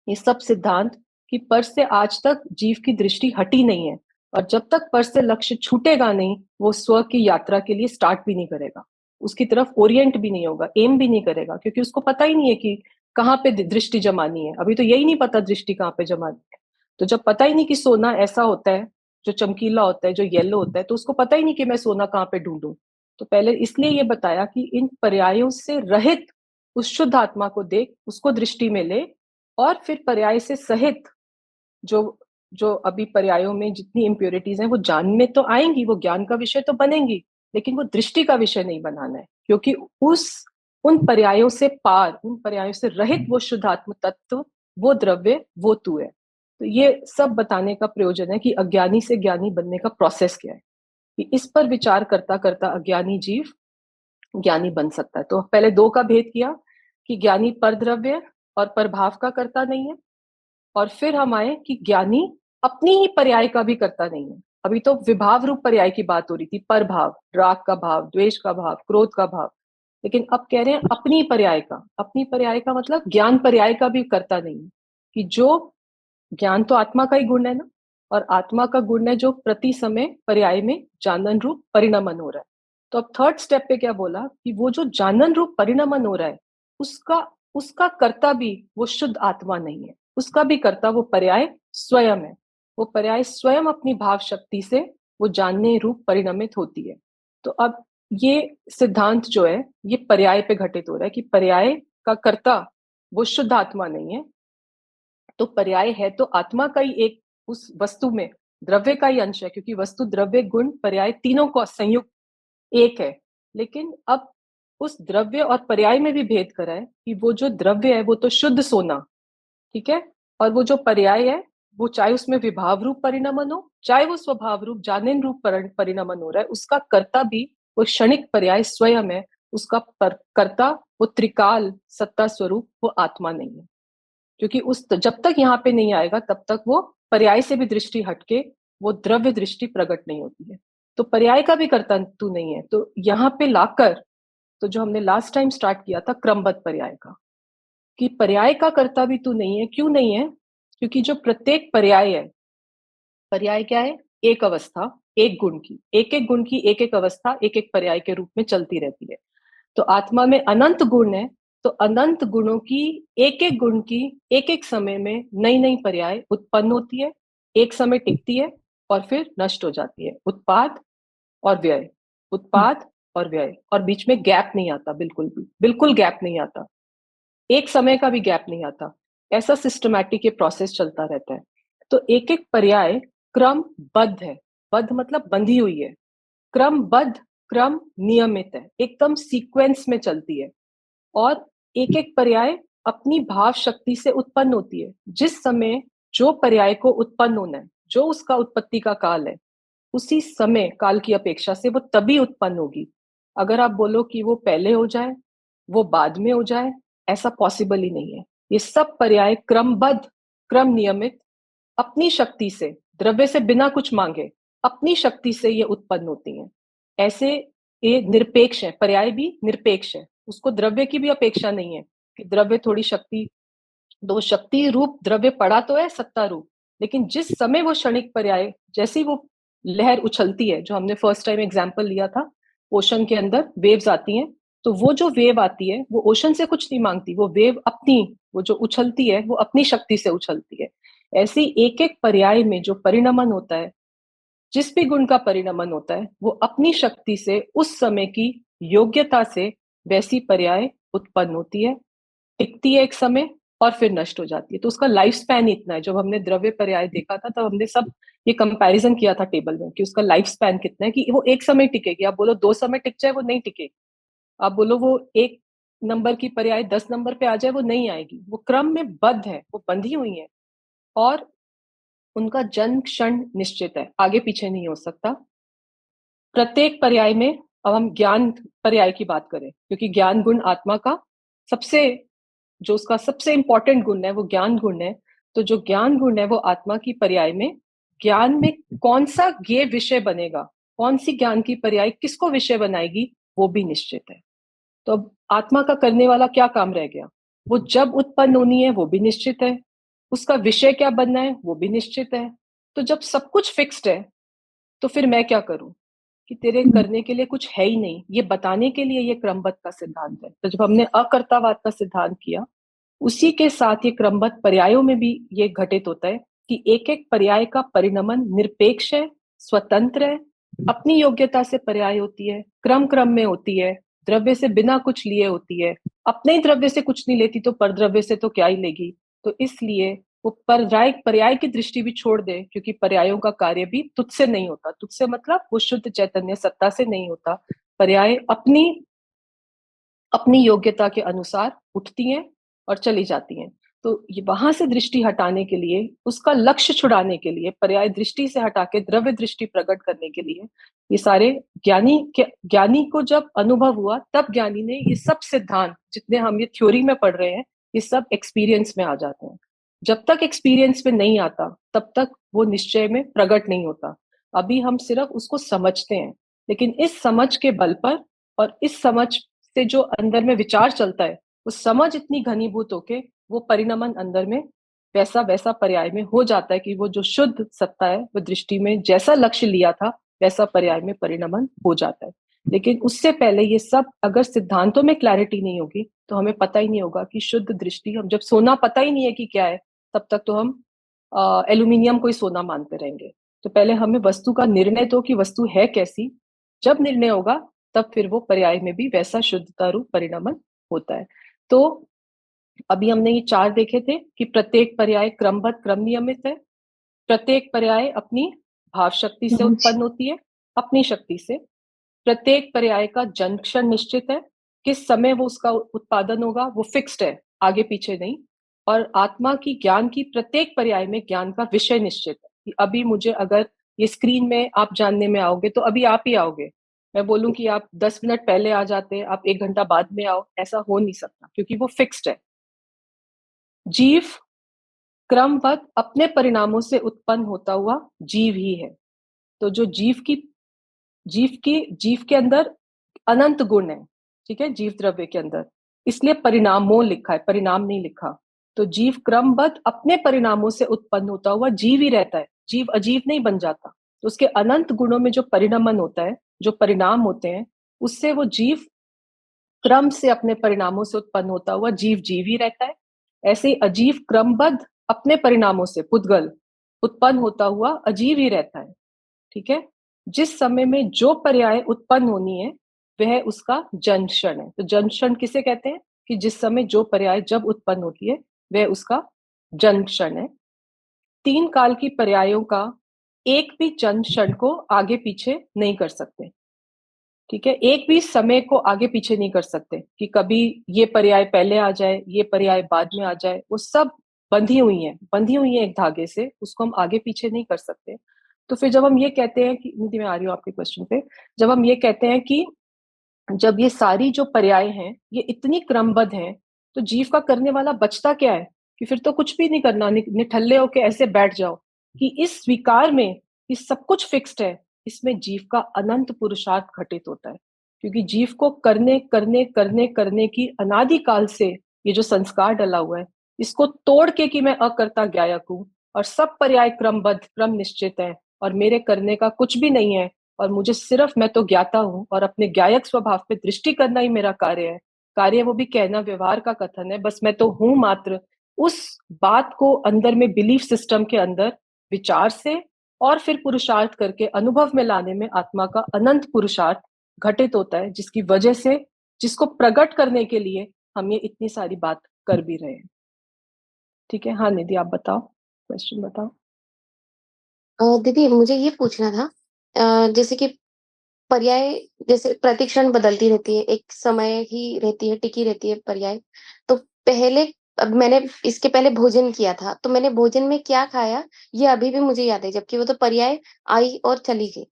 ये सब सिद्धांत, कि पर से आज तक जीव की दृष्टि हटी नहीं है, और जब तक पर से लक्ष्य छूटेगा नहीं वो स्व की यात्रा के लिए स्टार्ट भी नहीं करेगा, उसकी तरफ ओरिएंट भी नहीं होगा, एम भी नहीं करेगा, क्योंकि उसको पता ही नहीं है कि कहाँ पे दृष्टि जमानी है, अभी तो यही नहीं पता दृष्टि कहाँ पे जमानी है। तो जब पता ही नहीं कि सोना ऐसा होता है जो चमकीला होता है, जो येलो होता है, तो उसको पता ही नहीं कि मैं सोना कहाँ पे ढूंढूं। तो पहले इसलिए ये बताया कि इन पर्यायों से रहित उस शुद्ध आत्मा को देख, उसको दृष्टि में ले, और फिर पर्याय से सहित जो जो अभी पर्यायों में जितनी इम्प्योरिटीज हैं वो जान में तो आएंगी, वो ज्ञान का विषय तो बनेंगी, लेकिन वो दृष्टि का विषय नहीं बनाना है, क्योंकि उस उन पर्यायों से पार, उन पर्यायों से रहित वो शुद्ध आत्म तत्व, वो द्रव्य, वो तू है। तो ये सब बताने का प्रयोजन है कि अज्ञानी से ज्ञानी बनने का प्रोसेस क्या है, कि इस पर विचार करता करता अज्ञानी जीव ज्ञानी बन सकता है। तो पहले दो का भेद किया कि ज्ञानी पर द्रव्य और प्रभाव का करता नहीं है, और फिर हम आए कि ज्ञानी अपनी ही पर्याय का भी करता नहीं है। अभी तो विभाव रूप पर्याय की बात हो रही थी, पर भाव, राग का भाव, द्वेष का भाव, क्रोध का भाव, लेकिन अब कह रहे हैं अपनी पर्याय का। अपनी पर्याय का मतलब ज्ञान पर्याय का भी करता नहीं है, कि जो ज्ञान तो आत्मा का ही गुण है ना, और आत्मा का गुण है जो प्रति समय पर्याय में जानन रूप परिणमन हो रहा है। तो अब थर्ड स्टेप पे क्या बोला कि वो जो जानन रूप परिणमन हो रहा है, उसका उसका कर्ता भी वो शुद्ध आत्मा नहीं है, उसका भी कर्ता वो पर्याय स्वयं है। वो पर्याय स्वयं अपनी भाव शक्ति से वो जानने रूप परिणमित होती है। तो अब ये सिद्धांत जो है ये पर्याय पे घटित हो रहा है कि पर्याय का कर्ता वो शुद्ध आत्मा नहीं है। तो पर्याय है तो आत्मा का ही एक, उस वस्तु में द्रव्य का ही अंश है, क्योंकि वस्तु, द्रव्य, गुण, पर्याय तीनों का संयुक्त एक है। लेकिन अब उस द्रव्य और पर्याय में भी भेद करा है कि वो जो द्रव्य है वो तो शुद्ध सोना, ठीक है, और वो जो पर्याय है वो चाहे उसमें विभाव रूप परिणमन हो, चाहे वो स्वभाव रूप जानेन रूप परिणमन हो रहा है, उसका कर्ता भी वो क्षणिक पर्याय स्वयं है। उसका कर्ता वो त्रिकाल सत्ता स्वरूप वो आत्मा नहीं है, क्योंकि उस जब तक यहाँ पे नहीं आएगा तब तक वो पर्याय से भी दृष्टि हटके वो द्रव्य दृष्टि प्रकट नहीं होती है। तो पर्याय का भी कर्तव्य नहीं है। तो यहाँ पे लाकर, तो जो हमने लास्ट टाइम स्टार्ट किया था क्रमबद्ध पर्याय का, कि पर्याय का कर्ता भी तू नहीं है। क्यों नहीं है? क्योंकि जो प्रत्येक पर्याय है, पर्याय क्या है? एक अवस्था, एक गुण की, एक एक गुण की एक एक अवस्था एक एक पर्याय के रूप में चलती रहती है। तो आत्मा में अनंत गुण है, तो अनंत गुणों की एक एक गुण की एक एक समय में नई नई पर्याय उत्पन्न होती है, एक समय टिकती है और फिर नष्ट हो जाती है। उत्पाद और व्यय, उत्पाद और व्यय, और बीच में गैप नहीं आता, बिल्कुल भी, बिल्कुल गैप नहीं आता, एक समय का भी गैप नहीं आता। ऐसा सिस्टमैटिक ये प्रोसेस चलता रहता है। तो एक एक पर्याय क्रमबद्ध है, बद्ध मतलब बंधी हुई है, क्रमबद्ध, क्रम नियमित है, एकदम सीक्वेंस में चलती है। और एक एक पर्याय अपनी भाव शक्ति से उत्पन्न होती है। जिस समय जो पर्याय को उत्पन्न होना है, जो उसका उत्पत्ति का काल है, उसी समय काल की अपेक्षा से वो तभी उत्पन्न होगी। अगर आप बोलो कि वो पहले हो जाए, वो बाद में हो जाए, ऐसा पॉसिबल ही नहीं है। ये सब पर्याय क्रमबद्ध, क्रम नियमित, अपनी शक्ति से, द्रव्य से बिना कुछ मांगे, अपनी शक्ति से ये उत्पन्न होती हैं। ऐसे ये निरपेक्ष है, पर्याय भी निरपेक्ष है, उसको द्रव्य की भी अपेक्षा नहीं है कि द्रव्य थोड़ी शक्ति, दो शक्ति रूप द्रव्य पड़ा तो है सत्ता रूप, लेकिन जिस समय वो क्षणिक पर्याय, जैसी वो लहर उछलती है, जो हमने फर्स्ट टाइम एग्जाम्पल लिया था, ओशन के अंदर वेव्स आती हैं, तो वो जो वेव आती है वो ओशन से कुछ नहीं मांगती, वो वेव अपनी, वो जो उछलती है वो अपनी शक्ति से उछलती है। ऐसी एक एक पर्याय में जो परिणमन होता है, जिस भी गुण का परिणमन होता है, वो अपनी शक्ति से उस समय की योग्यता से वैसी पर्याय उत्पन्न होती है, टिकती है एक समय और फिर नष्ट हो जाती है। तो उसका लाइफ स्पैन इतना है। जब हमने द्रव्य पर्याय देखा था तब हमने सब ये कंपैरिजन किया था टेबल में कि उसका लाइफ स्पैन कितना है, कि वो एक समय टिकेगी। आप बोलो 2 समय टिक जाए, वो नहीं टिकेगी। आप बोलो वो 1 नंबर की पर्याय 10 नंबर पे आ जाए, वो नहीं आएगी। वो क्रम में बद्ध है, वो बंधी हुई है, और उनका जन्म क्षण निश्चित है, आगे पीछे नहीं हो सकता। प्रत्येक पर्याय में, अब हम ज्ञान पर्याय की बात करें, क्योंकि ज्ञान गुण आत्मा का सबसे, जो उसका सबसे इंपॉर्टेंट गुण है वो ज्ञान गुण है। तो जो ज्ञान गुण है वो आत्मा की पर्याय में, ज्ञान में कौन सा ये विषय बनेगा, कौन सी ज्ञान की पर्याय किसको विषय बनाएगी, वो भी निश्चित है। तो अब आत्मा का करने वाला क्या काम रह गया? वो जब उत्पन्न होनी है वो भी निश्चित है, उसका विषय क्या बनना है वो भी निश्चित है। तो जब सब कुछ फिक्स्ड है, तो फिर मैं क्या करूं? कि तेरे करने के लिए कुछ है ही नहीं, ये बताने के लिए ये क्रमबद्ध का सिद्धांत है। तो जब हमने अकर्तावाद का सिद्धांत किया, उसी के साथ ये क्रमबद्ध पर्यायों में भी ये घटित होता है कि एक एक पर्याय का परिणमन निरपेक्ष है, स्वतंत्र है, अपनी योग्यता से पर्याय होती है, क्रम क्रम में होती है, द्रव्य से बिना कुछ लिए होती है। अपने ही द्रव्य से कुछ नहीं लेती तो परद्रव्य से तो क्या ही लेगी। तो इसलिए वो पर्याय पर्याय की दृष्टि भी छोड़ दे, क्योंकि पर्यायों का कार्य भी तुझसे नहीं होता। तुझसे मतलब वो शुद्ध चैतन्य सत्ता से नहीं होता। पर्याय अपनी अपनी योग्यता के अनुसार उठती हैं और चली जाती हैं। तो ये वहां से दृष्टि हटाने के लिए, उसका लक्ष्य छुड़ाने के लिए, पर्याय दृष्टि से हटा के द्रव्य दृष्टि प्रकट करने के लिए ये सारे ज्ञानी को जब अनुभव हुआ, तब ज्ञानी ने ये सब सिद्धांत जितने हम ये थ्योरी में पढ़ रहे हैं, ये सब एक्सपीरियंस में आ जाते हैं। जब तक एक्सपीरियंस में नहीं आता तब तक वो निश्चय में प्रकट नहीं होता। अभी हम सिर्फ उसको समझते हैं, लेकिन इस समझ के बल पर और इस समझ से जो अंदर में विचार चलता है, वो समझ इतनी घनीभूत होके वो परिणमन अंदर में वैसा वैसा पर्याय में हो जाता है कि वो जो शुद्ध सत्ता है वो दृष्टि में जैसा लक्ष्य लिया था वैसा पर्याय में परिणमन हो जाता है। लेकिन उससे पहले ये सब अगर सिद्धांतों में क्लैरिटी नहीं होगी तो हमें पता ही नहीं होगा कि शुद्ध दृष्टि, हम जब सोना पता ही नहीं है कि क्या है, तब तक तो हम एल्यूमिनियम को ही सोना मानते रहेंगे। तो पहले हमें वस्तु का निर्णय तो कि वस्तु है कैसी, जब निर्णय होगा तब फिर वो पर्याय में भी वैसा शुद्धता रूप परिणमन होता है। तो अभी हमने ये चार देखे थे कि प्रत्येक पर्याय क्रमबद्ध क्रम नियमित है, प्रत्येक पर्याय अपनी भाव शक्ति से उत्पन्न होती है, अपनी शक्ति से। प्रत्येक पर्याय का जंक्शन निश्चित है, किस समय वो उसका उत्पादन होगा वो फिक्स्ड है, आगे पीछे नहीं। और आत्मा की ज्ञान की प्रत्येक पर्याय में ज्ञान का विषय निश्चित है कि अभी मुझे अगर ये स्क्रीन में आप जानने में आओगे तो अभी आप ही आओगे। मैं बोलूं कि आप 10 मिनट पहले आ जाते, आप 1 घंटा बाद में आओ, ऐसा हो नहीं सकता क्योंकि वो फिक्स्ड है। जीव क्रमबद्ध अपने परिणामों से उत्पन्न होता हुआ जीव ही है। तो जो जीव के अंदर अनंत गुण है, ठीक है, जीव द्रव्य के अंदर, इसलिए परिणामों लिखा है, परिणाम नहीं लिखा। तो जीव क्रमबद्ध अपने परिणामों से उत्पन्न होता हुआ जीव ही रहता है, जीव अजीव नहीं बन जाता। तो उसके अनंत गुणों में जो परिणमन होता है, जो परिणाम होते हैं, उससे वो जीव क्रम से अपने परिणामों से उत्पन्न होता हुआ जीव जीव ही रहता है। ऐसे ही अजीव क्रमबद्ध अपने परिणामों से पुद्गल उत्पन्न होता हुआ अजीव ही रहता है। ठीक है, जिस समय में जो पर्याय उत्पन्न होनी है वह उसका जंक्शन है। तो जंक्शन किसे कहते हैं कि जिस समय जो पर्याय जब उत्पन्न होती है वह उसका जंक्शन है। तीन काल की पर्यायों का एक भी जंक्शन को आगे पीछे नहीं कर सकते। ठीक है, एक भी समय को आगे पीछे नहीं कर सकते कि कभी ये पर्याय पहले आ जाए, ये पर्याय बाद में आ जाए। वो सब बंधी हुई है एक धागे से, उसको हम आगे पीछे नहीं कर सकते। तो फिर जब हम ये कहते हैं कि, निधि मैं आ रही हूँ आपके क्वेश्चन पे, जब हम ये कहते हैं कि जब ये सारी जो पर्याय हैं ये इतनी क्रमबद्ध हैं, तो जीव का करने वाला बचता क्या है कि फिर तो कुछ भी नहीं करना, निठल्ले होके ऐसे बैठ जाओ कि इस स्वीकार में कि सब कुछ फिक्स्ड है, इसमें जीव का अनंत पुरुषार्थ घटित होता है। क्योंकि जीव को करने करने करने करने की अनादि काल से ये जो संस्कार डला हुआ है, इसको तोड़ के कि मैं अकर्ता ज्ञायक हूँ और सब पर्याय क्रमबद्ध क्रम निश्चित है और मेरे करने का कुछ भी नहीं है, और मुझे सिर्फ, मैं तो ज्ञाता हूँ और अपने ज्ञायक स्वभाव पे दृष्टि करना ही मेरा कार्य है। कार्य वो भी कहना, व्यवहार का कथन है, बस मैं तो हूं मात्र। उस बात को अंदर में बिलीफ सिस्टम के अंदर विचार से और फिर पुरुषार्थ करके अनुभव में लाने में आत्मा का अनंत पुरुषार्थ घटित होता है, जिसकी वजह से, जिसको प्रकट करने के लिए हम ये इतनी सारी बात कर भी रहे हैं। ठीक है, हाँ निधि आप बताओ, क्वेश्चन बताओ। दीदी मुझे ये पूछना था, जैसे कि पर्याय जैसे प्रतिक्षण बदलती रहती है, एक समय ही रहती है, टिकी रहती है पर्याय। तो पहले, अब मैंने इसके पहले भोजन किया था, तो मैंने भोजन में क्या खाया ये अभी भी मुझे याद है, जबकि वो तो पर्याय आई और चली गई।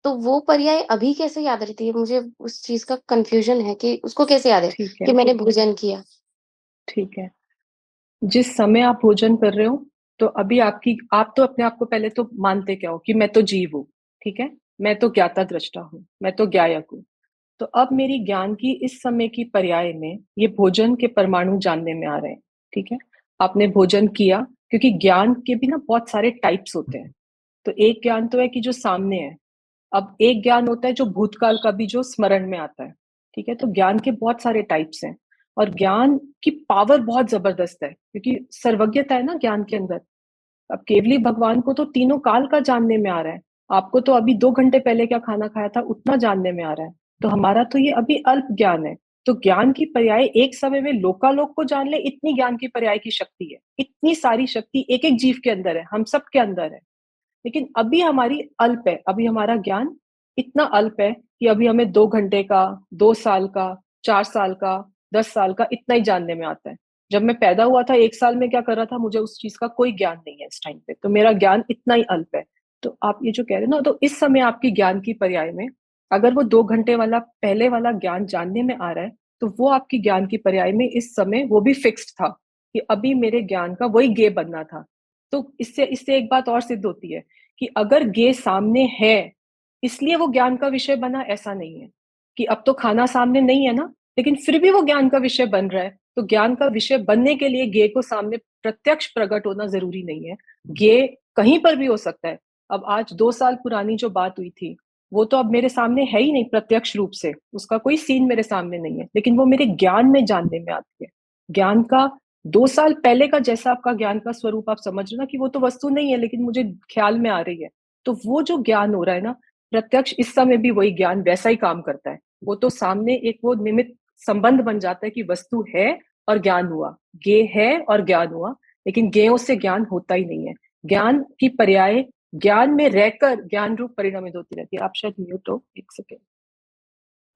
तो वो पर्याय अभी कैसे याद रहती है? मुझे उस चीज का कंफ्यूजन है कि उसको कैसे याद है ठीक कि है, मैंने भोजन किया। ठीक है। जिस समय आप भोजन कर रहे हो, तो अभी आप तो अपने आप को पहले तो मानते क्या हो कि मैं तो जीव हूँ, ठीक है, मैं तो ज्ञाता दृष्टा हूँ, मैं तो ज्ञायक हूँ। तो अब मेरी ज्ञान की इस समय की पर्याय में ये भोजन के परमाणु जानने में आ रहे हैं। ठीक है, आपने भोजन किया, क्योंकि ज्ञान के भी ना बहुत सारे टाइप्स होते हैं। तो एक ज्ञान तो है कि जो सामने है, अब एक ज्ञान होता है जो भूतकाल का भी जो स्मरण में आता है। ठीक है, तो ज्ञान के बहुत सारे टाइप्स हैं। और ज्ञान की पावर बहुत जबरदस्त है, क्योंकि सर्वज्ञता है ना ज्ञान के अंदर। अब केवली भगवान को तो तीनों काल का जानने में आ रहा है, आपको तो अभी 2 घंटे पहले क्या खाना खाया था उतना जानने में आ रहा है। तो हमारा तो ये अभी अल्प ज्ञान है। तो ज्ञान की पर्याय एक समय में लोकालोक को जान ले, इतनी ज्ञान की पर्याय की शक्ति है। इतनी सारी शक्ति एक एक जीव के अंदर है, हम सब के अंदर है। लेकिन अभी हमारी अल्प है, अभी हमारा ज्ञान इतना अल्प है कि अभी हमें 2 घंटे का, 2 साल का, 4 साल का, 10 साल का इतना ही जानने में आता है। जब मैं पैदा हुआ था 1 साल में क्या कर रहा था, मुझे उस चीज का कोई ज्ञान नहीं है इस टाइम पे, तो मेरा ज्ञान इतना ही अल्प है। तो आप ये जो कह रहे हो ना, तो इस समय आपकी ज्ञान की पर्याय में अगर वो 2 घंटे वाला पहले वाला ज्ञान जानने में आ रहा है, तो वो आपकी ज्ञान की पर्याय में इस समय वो भी फिक्स्ड था कि अभी मेरे ज्ञान का वही गे बनना था। तो इससे इससे एक बात और सिद्ध होती है कि अगर गे सामने है इसलिए वो ज्ञान का विषय बना, ऐसा नहीं है कि अब तो खाना सामने नहीं है ना, लेकिन फिर भी वो ज्ञान का विषय बन रहा है। तो ज्ञान का विषय बनने के लिए गे को सामने प्रत्यक्ष प्रकट होना जरूरी नहीं है, गे कहीं पर भी हो सकता है। अब आज 2 साल पुरानी जो बात हुई थी, वो तो अब मेरे सामने है ही नहीं प्रत्यक्ष रूप से, उसका कोई सीन मेरे सामने नहीं है, लेकिन वो मेरे ज्ञान में जानने में आती है। ज्ञान का 2 साल पहले का जैसा आपका ज्ञान का स्वरूप आप समझ रहे ना कि वो तो वस्तु नहीं है, लेकिन मुझे ख्याल में आ रही है। तो वो जो ज्ञान हो रहा है ना प्रत्यक्ष, इस समय भी वही ज्ञान वैसा ही काम करता है। वो तो सामने एक वो निमित्त संबंध बन जाता है कि वस्तु है और ज्ञान हुआ, गे है और ज्ञान हुआ, लेकिन गेयों से ज्ञान होता ही नहीं है। ज्ञान की पर्याय ज्ञान में रहकर ज्ञान रूप परिणमित होती रहती है। आप शायद म्यूट हो, एक सेकेंड,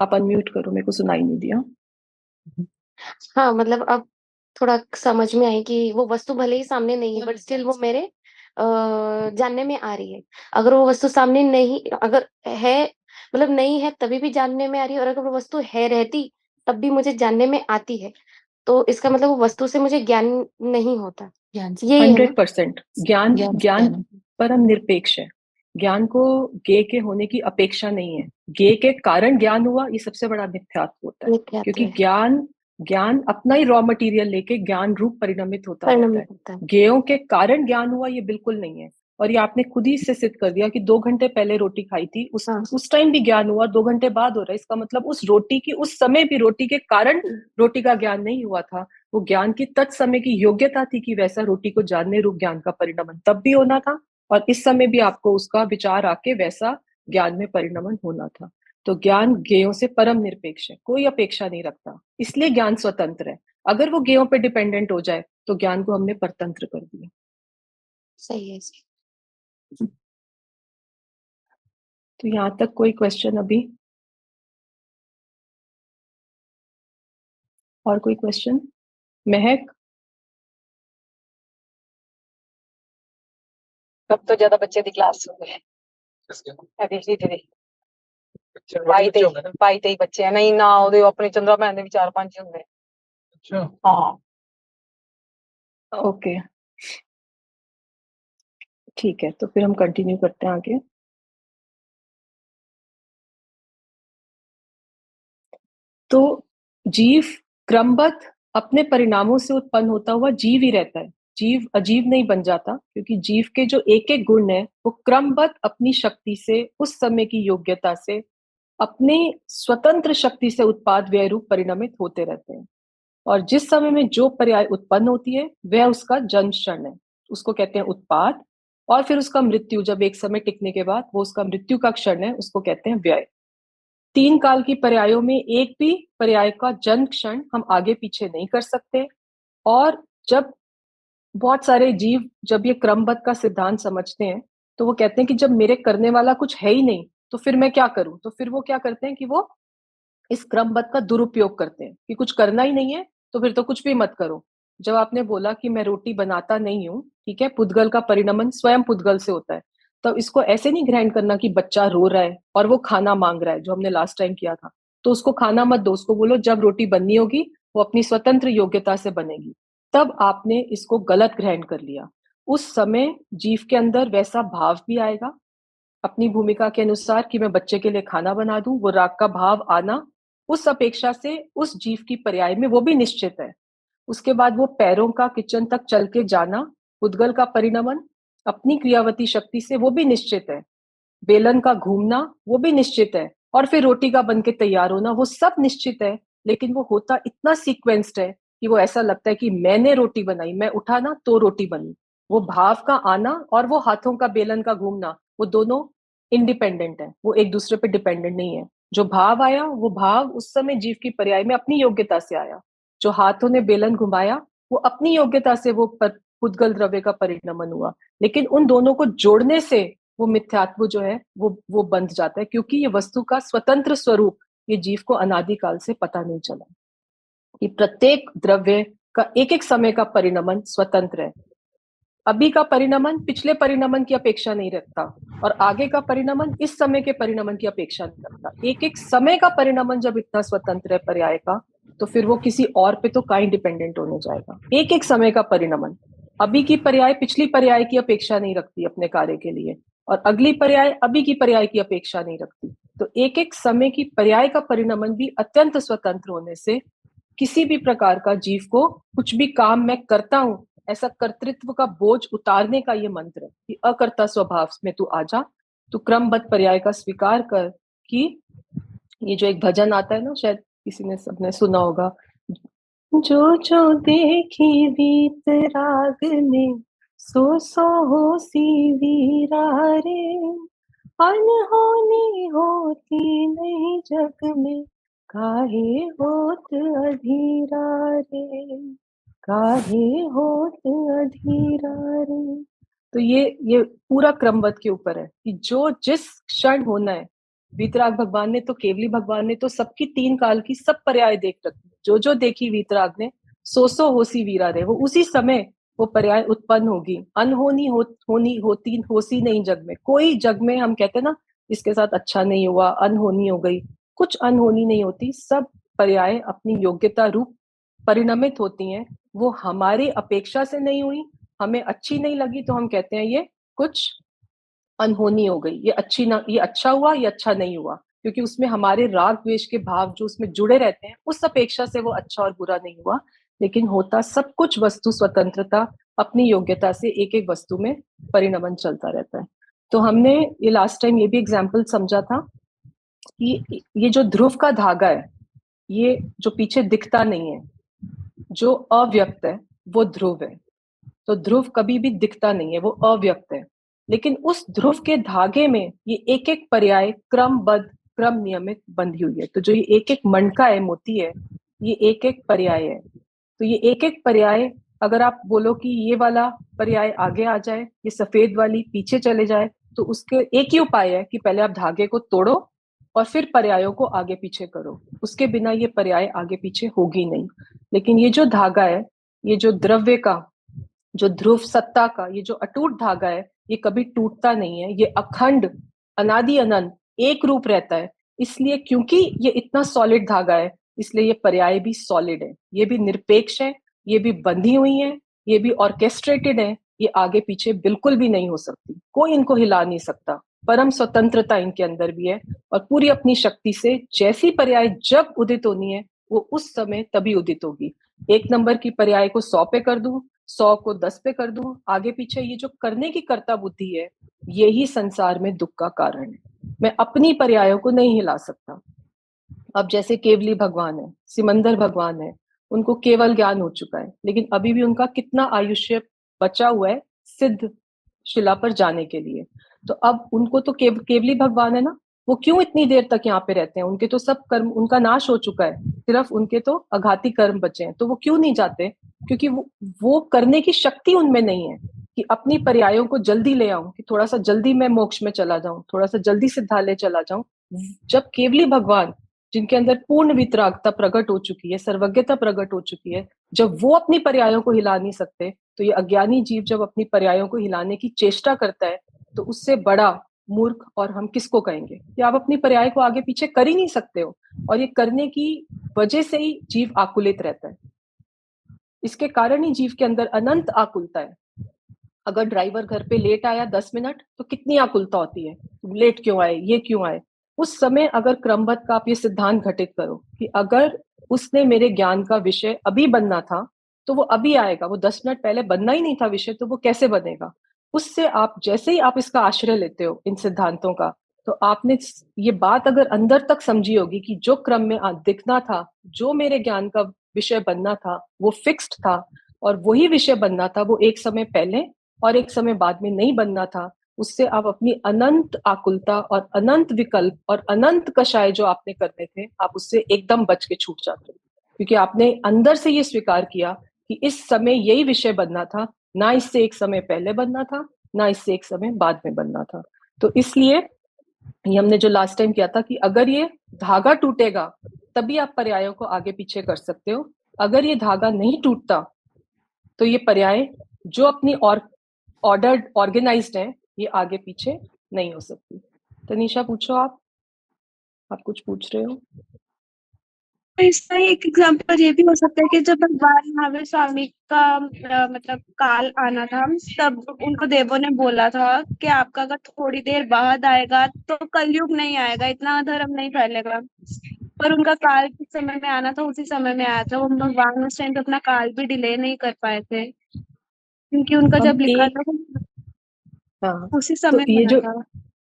आप अनम्यूट करो, मेरे को सुनाई नहीं दिया। हाँ, मतलब अब थोड़ा समझ में आई कि वो वस्तु भले ही सामने नहीं है, बट स्टिल वो मेरे जानने में आ रही है। अगर वो वस्तु सामने नहीं अगर है मतलब नहीं है तभी भी जानने में आ रही है, और अगर वो वस्तु है रहती तब भी मुझे जानने में आती है। तो इसका मतलब वो वस्तु से मुझे ज्ञान नहीं होता। ज्ञान से यही है ना? 100% ज्ञान ज्ञान परम निरपेक्ष है। ज्ञान को गे के होने की अपेक्षा नहीं है। गे के कारण ज्ञान हुआ, ये सबसे बड़ा मिथ्यात्व होता है, मिथ्यात्व क्योंकि है, ज्ञान ज्ञान अपना ही रॉ मटेरियल लेके ज्ञान रूप परिणमित होता रहता है। परिणमित होता है। गेयों के कारण ज्ञान हुआ, ये बिल्कुल नहीं है। और ये आपने खुद ही से सिद्ध कर दिया कि 2 घंटे पहले रोटी खाई थी, हाँ, उस टाइम भी ज्ञान हुआ, 2 घंटे बाद हो रहा है। इसका मतलब उस रोटी की उस समय भी रोटी के कारण रोटी का ज्ञान नहीं हुआ था। वो ज्ञान की तत्समय की योग्यता थी कि वैसा रोटी को जानने रूप ज्ञान का परिणमन तब भी होना था, और इस समय भी आपको उसका विचार आके वैसा ज्ञान में परिणमन होना था। तो ज्ञान ज्ञेयों से परम निरपेक्ष है, कोई अपेक्षा नहीं रखता, इसलिए ज्ञान स्वतंत्र है। अगर वो ज्ञेयों पे डिपेंडेंट हो जाए तो ज्ञान को हमने परतंत्र कर दिया। सही है। तो यहाँ तक कोई क्वेश्चन अभी? और कोई क्वेश्चन? महक? तब तो ज्यादा बच्चे दी क्लास हो गए अभी धीरे 22-23 ਬੱਚੇ ਆ ਨਹੀਂ ਨਾ ਉਹਦੇ ਆਪਣੇ ਚੰਦਰਾ ਭੈਣ ਦੇ ਵੀ 4-5 ਹੁੰਦੇ ਅੱਛਾ ਹਾਂ ओके ठीक है, तो फिर हम कंटिन्यू करते हैं आगे। तो जीव क्रमबद्ध अपने परिणामों से उत्पन्न होता हुआ जीव ही रहता है, जीव अजीव नहीं बन जाता, क्योंकि जीव के जो एक एक गुण है वो क्रमबद्ध अपनी शक्ति से, उस समय की योग्यता से, अपने स्वतंत्र शक्ति से उत्पाद व्यय रूप परिणमित होते रहते हैं। और जिस समय में जो पर्याय उत्पन्न होती है वह उसका जन्म क्षण है, उसको कहते हैं उत्पाद। और फिर उसका मृत्यु, जब एक समय टिकने के बाद वो उसका मृत्यु का क्षण है, उसको कहते हैं व्यय। 3 काल की पर्यायों में एक भी पर्याय का जन्म क्षण हम आगे पीछे नहीं कर सकते। और जब बहुत सारे जीव जब ये क्रमबद्ध का सिद्धांत समझते हैं, तो वो कहते हैं कि जब मेरे करने वाला कुछ है ही नहीं तो फिर मैं क्या करूं। तो फिर वो क्या करते हैं कि वो इस क्रमबद्ध का दुरुपयोग करते हैं कि कुछ करना ही नहीं है तो फिर तो कुछ भी मत करो। जब आपने बोला कि मैं रोटी बनाता नहीं हूँ, ठीक है, पुद्गल का परिणमन स्वयं पुद्गल से होता है, तो इसको ऐसे नहीं ग्रहण करना कि बच्चा रो रहा है और वो खाना मांग रहा है, जो हमने लास्ट टाइम किया था। तो उसको खाना मत दो, उसको बोलो जब रोटी बननी होगी वो अपनी स्वतंत्र योग्यता से बनेगी। तब आपने इसको गलत ग्रहण कर लिया। उस समय जीव के अंदर वैसा भाव भी आएगा अपनी भूमिका के अनुसार कि मैं बच्चे के लिए खाना बना दूं, वो राग का भाव आना उस अपेक्षा से उस जीव की पर्याय में वो भी निश्चित है। उसके बाद वो पैरों का किचन तक चल के जाना, उद्गल का परिणमन अपनी क्रियावती शक्ति से वो भी निश्चित है। बेलन का घूमना वो भी निश्चित है, और फिर रोटी का बन के तैयार होना वो सब निश्चित है। लेकिन वो होता इतना सीक्वेंस्ड है कि वो ऐसा लगता है कि मैंने रोटी बनाई, मैं उठा ना तो रोटी बनी। वो भाव का आना और वो हाथों का बेलन का घूमना, वो दोनों इंडिपेंडेंट है, वो एक दूसरे पे डिपेंडेंट नहीं है। जो भाव आया वो भाव उस समय जीव की पर्याय में अपनी योग्यता से आया। जो हाथों ने बेलन घुमाया वो अपनी योग्यता से वो पुद्गल द्रव्य का परिणमन हुआ। लेकिन उन दोनों को जोड़ने से वो मिथ्यात्व जो है वो बंध जाता है, क्योंकि ये वस्तु का स्वतंत्र स्वरूप ये जीव को अनादिकाल से पता नहीं चला कि प्रत्येक द्रव्य का एक एक समय का परिणमन स्वतंत्र है। अभी का परिणमन पिछले परिणमन की अपेक्षा नहीं रखता और आगे का परिणमन इस समय के परिणमन की अपेक्षा नहीं रखता। एक एक समय का परिणमन जब इतना स्वतंत्र है पर्याय का, तो फिर वो किसी और पे तो काई डिपेंडेंट होने जाएगा। एक एक समय का परिणमन, अभी की पर्याय पिछली पर्याय की अपेक्षा नहीं रखती अपने कार्य के लिए, और अगली पर्याय अभी की पर्याय की अपेक्षा नहीं रखती। तो एक एक समय की पर्याय का परिणमन भी अत्यंत स्वतंत्र होने से किसी भी प्रकार का जीव को कुछ भी काम मैं करता हूं ऐसा कर्तृत्व का बोझ उतारने का ये मंत्र है कि अकर्ता स्वभाव में तू आ जा, तू क्रमबद्ध पर्याय का स्वीकार कर। कि ये जो एक भजन आता है ना, शायद किसी ने सबने सुना होगा, जो जो देखी बीत राग में सो सो होसी वीरा रे, अनहोनी होती नहीं जग में काहे होत अधीरा रे, काहे होत अधीरा रे। तो ये पूरा क्रमबद्ध के ऊपर है कि जो जिस क्षण होना है। वीतराग भगवान ने तो, केवली भगवान ने तो सबकी तीन काल की सब पर्याय देख रखी। जो जो देखी वीतराग ने सो होसी वीरा रे, वो उसी समय वो पर्याय उत्पन्न होगी। अनहोनी होनी होती होसी नहीं जग में, कोई जग में हम कहते हैं ना इसके साथ अच्छा नहीं हुआ, अनहोनी हो गई, कुछ अनहोनी नहीं होती। सब पर्याय अपनी योग्यता रूप परिणमित होती हैं। वो हमारी अपेक्षा से नहीं हुई, हमें अच्छी नहीं लगी तो हम कहते हैं ये कुछ अनहोनी हो गई, ये अच्छी ना, ये अच्छा हुआ, ये अच्छा नहीं हुआ, क्योंकि उसमें हमारे राग द्वेष के भाव जो उसमें जुड़े रहते हैं, उस अपेक्षा से वो अच्छा और बुरा नहीं हुआ। लेकिन होता सब कुछ वस्तु स्वतंत्रता अपनी योग्यता से एक एक वस्तु में परिणमन चलता रहता है। तो हमने ये लास्ट टाइम ये भी एग्जाम्पल समझा था कि ये जो ध्रुव का धागा है, ये जो पीछे दिखता नहीं है, जो अव्यक्त है वो ध्रुव है। तो ध्रुव कभी भी दिखता नहीं है, वो अव्यक्त है। लेकिन उस ध्रुव के धागे में ये एक एक पर्याय क्रमबद्ध क्रम नियमित बंधी हुई है। तो जो ये एक एक मणका है, मोती है, ये एक एक पर्याय है। तो ये एक एक पर्याय, अगर आप बोलो कि ये वाला पर्याय आगे आ जाए, ये सफेद वाली पीछे चले जाए, तो उसके एक ही उपाय है कि पहले आप धागे को तोड़ो और फिर पर्यायों को आगे पीछे करो। उसके बिना ये पर्याय आगे पीछे होगी नहीं। लेकिन ये जो धागा है, ये जो द्रव्य का, जो ध्रुव सत्ता का ये जो अटूट धागा है, ये कभी टूटता नहीं है। ये अखंड अनादि अनंत एक रूप रहता है। इसलिए क्योंकि ये इतना सॉलिड धागा है, इसलिए ये पर्याय भी सॉलिड है, ये भी निरपेक्ष है, ये भी बंधी हुई है, ये भी ऑर्केस्ट्रेटेड है। ये आगे पीछे बिल्कुल भी नहीं हो सकती, कोई इनको हिला नहीं सकता। परम स्वतंत्रता इनके अंदर भी है और पूरी अपनी शक्ति से जैसी पर्याय जब उदित होनी है वो उस समय तभी उदित होगी। एक नंबर की पर्याय को 100 पे कर दूं, 100 को 10 पे कर दूं, आगे पीछे ये जो करने की कर्ता बुद्धि है, यही संसार में दुख का कारण है। मैं अपनी पर्यायों को नहीं हिला सकता। अब जैसे केवली भगवान है, सिमंदर भगवान है, उनको केवल ज्ञान हो चुका है, लेकिन अभी भी उनका कितना आयुष्य बचा हुआ है सिद्ध शिला पर जाने के लिए। तो अब उनको तो केवली भगवान है ना, वो क्यों इतनी देर तक यहाँ पे रहते हैं? उनके तो सब कर्म, उनका नाश हो चुका है, सिर्फ उनके तो अघाती कर्म बचे हैं। तो वो क्यों नहीं जाते? क्योंकि वो करने की शक्ति उनमें नहीं है कि अपनी पर्यायों को जल्दी ले आऊं, कि थोड़ा सा जल्दी मैं मोक्ष में चला जाऊं, थोड़ा सा जल्दी सिद्धालय चला जाऊं। जब केवली भगवान, जिनके अंदर पूर्ण वितरागता प्रकट हो चुकी है, सर्वज्ञता प्रकट हो चुकी है, जब वो अपनी पर्यायों को हिला नहीं सकते, तो ये अज्ञानी जीव जब अपनी पर्यायों को हिलाने की चेष्टा करता है, तो उससे बड़ा मूर्ख और हम किसको कहेंगे कि आप अपनी पर्याय को आगे पीछे कर ही नहीं सकते हो। और ये करने की वजह से ही जीव आकुलित रहता है, इसके कारण ही जीव के अंदर अनंत आकुलता है। अगर ड्राइवर घर पे लेट आया 10 मिनट तो कितनी आकुलता होती है, तुम लेट क्यों आए, ये क्यों आए। उस समय अगर क्रमबद्ध का आप ये सिद्धांत घटित करो कि अगर उसने मेरे ज्ञान का विषय अभी बनना था तो वो अभी आएगा, वो 10 मिनट पहले बनना ही नहीं था विषय, तो वो कैसे बनेगा। उससे आप जैसे ही आप इसका आश्रय लेते हो इन सिद्धांतों का, तो आपने ये बात अगर अंदर तक समझी होगी कि जो क्रम में दिखना था, जो मेरे ज्ञान का विषय बनना था, वो फिक्स्ड था, और वही विषय बनना था, वो एक समय पहले और एक समय बाद में नहीं बनना था। उससे आप अपनी अनंत आकुलता और अनंत विकल्प और अनंत कषाय जो आपने करने थे, आप उससे एकदम बच के छूट जाते हो, क्योंकि आपने अंदर से ये स्वीकार किया कि इस समय यही विषय बनना था, ना इससे एक समय पहले बनना था, ना इससे एक समय बाद में बनना था। तो इसलिए ये हमने जो लास्ट टाइम किया था कि अगर ये धागा टूटेगा तभी आप पर्यायों को आगे पीछे कर सकते हो। अगर ये धागा नहीं टूटता तो ये पर्याय जो अपनी ऑर्डर्ड ऑर्गेनाइज्ड है, ये आगे पीछे नहीं हो सकती। तनीषा पूछो, आप कुछ पूछ रहे हो? तो इसका एक एग्जाम्पल ये भी हो सकता है कि जब भगवान महावीर स्वामी का मतलब काल आना था, तब उनको देवों ने बोला था कि आपका अगर थोड़ी देर बाद आएगा तो कलयुग नहीं आएगा, इतना अधर्म नहीं फैलेगा। पर उनका काल जिस समय में आना था उसी समय में आया था। वो भगवान उस टाइम पे अपना काल भी डिले नहीं कर पाए थे, क्योंकि उनका जब लिखा था हाँ, उसी तो समय ये बना जो था।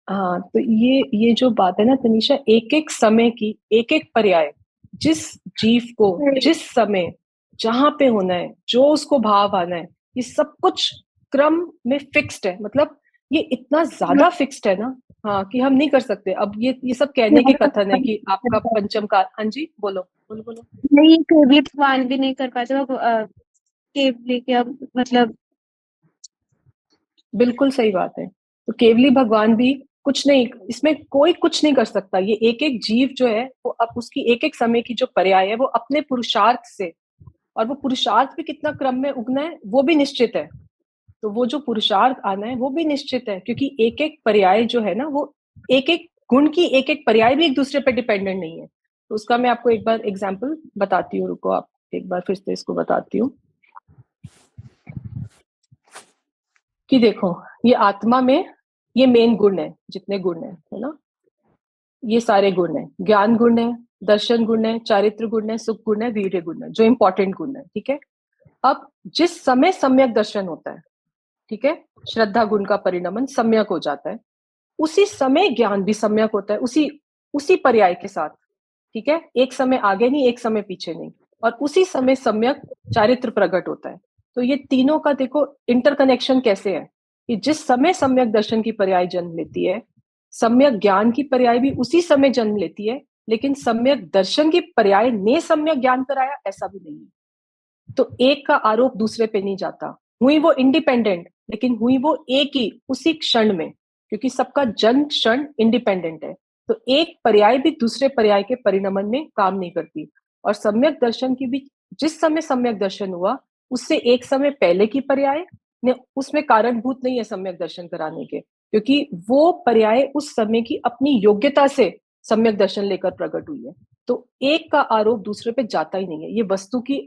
हाँ, तो ये जो बात है ना तनीषा, एक एक समय की एक एक पर्याय जिस जीव को जिस समय जहां पे होना है, जो उसको भाव आना है, ये सब कुछ क्रम में फिक्स्ड है। मतलब ये इतना ज्यादा फिक्स्ड है ना, हाँ, कि हम नहीं कर सकते। अब ये सब कहने के कथन है कि आपका पंचम काल। हाँ जी, बोलो बोलो बोलो। नहीं, केवली भगवान भी नहीं कर पाते। केवली क्या मतलब? बिल्कुल सही बात है। तो केवली भगवान भी कुछ नहीं, इसमें कोई कुछ नहीं कर सकता। ये एक एक जीव जो है वो अब उसकी एक एक समय की जो पर्याय है वो अपने पुरुषार्थ से, और वो पुरुषार्थ भी कितना क्रम में उगना है वो भी निश्चित है। तो वो जो पुरुषार्थ आना है वो भी निश्चित है, क्योंकि एक एक पर्याय जो है ना, वो एक एक गुण की एक एक पर्याय भी एक दूसरे पर डिपेंडेंट नहीं है। तो उसका मैं आपको एक बार एग्जाम्पल बताती हूँ, रुको, आप एक बार फिर से इसको बताती हूँ कि देखो, ये आत्मा में ये मेन गुण है, जितने गुण है ना, ये सारे गुण है। ज्ञान गुण है, दर्शन गुण है, चारित्र गुण है, सुख गुण है, वीर्य गुण है, जो इंपॉर्टेंट गुण है। ठीक है। अब जिस समय सम्यक दर्शन होता है, ठीक है, श्रद्धा गुण का परिणमन सम्यक हो जाता है, उसी समय ज्ञान भी सम्यक होता है, उसी उसी पर्याय के साथ। ठीक है, एक समय आगे नहीं, एक समय पीछे नहीं, और उसी समय सम्यक चारित्र प्रकट होता है। तो ये तीनों का देखो इंटरकनेक्शन कैसे है कि जिस समय सम्यक दर्शन की पर्याय जन्म लेती है, सम्यक ज्ञान की पर्याय भी उसी समय जन्म लेती है, लेकिन सम्यक दर्शन की पर्याय ने सम्यक ज्ञान कराया, ऐसा भी नहीं है। तो एक का आरोप दूसरे पे नहीं जाता। हुई वो इंडिपेंडेंट, लेकिन हुई वो एक ही उसी क्षण में, क्योंकि सबका जन्म क्षण इंडिपेंडेंट है। तो एक पर्याय भी दूसरे पर्याय के परिणमन में काम नहीं करती। और सम्यक दर्शन की भी जिस समय सम्यक दर्शन हुआ, उससे एक समय पहले की पर्याय ने उसमें कारणभूत नहीं है सम्यक दर्शन कराने के, क्योंकि वो पर्याय उस समय की अपनी योग्यता से सम्यक दर्शन लेकर प्रकट हुई है। तो एक का आरोप दूसरे पे जाता ही नहीं है। ये वस्तु की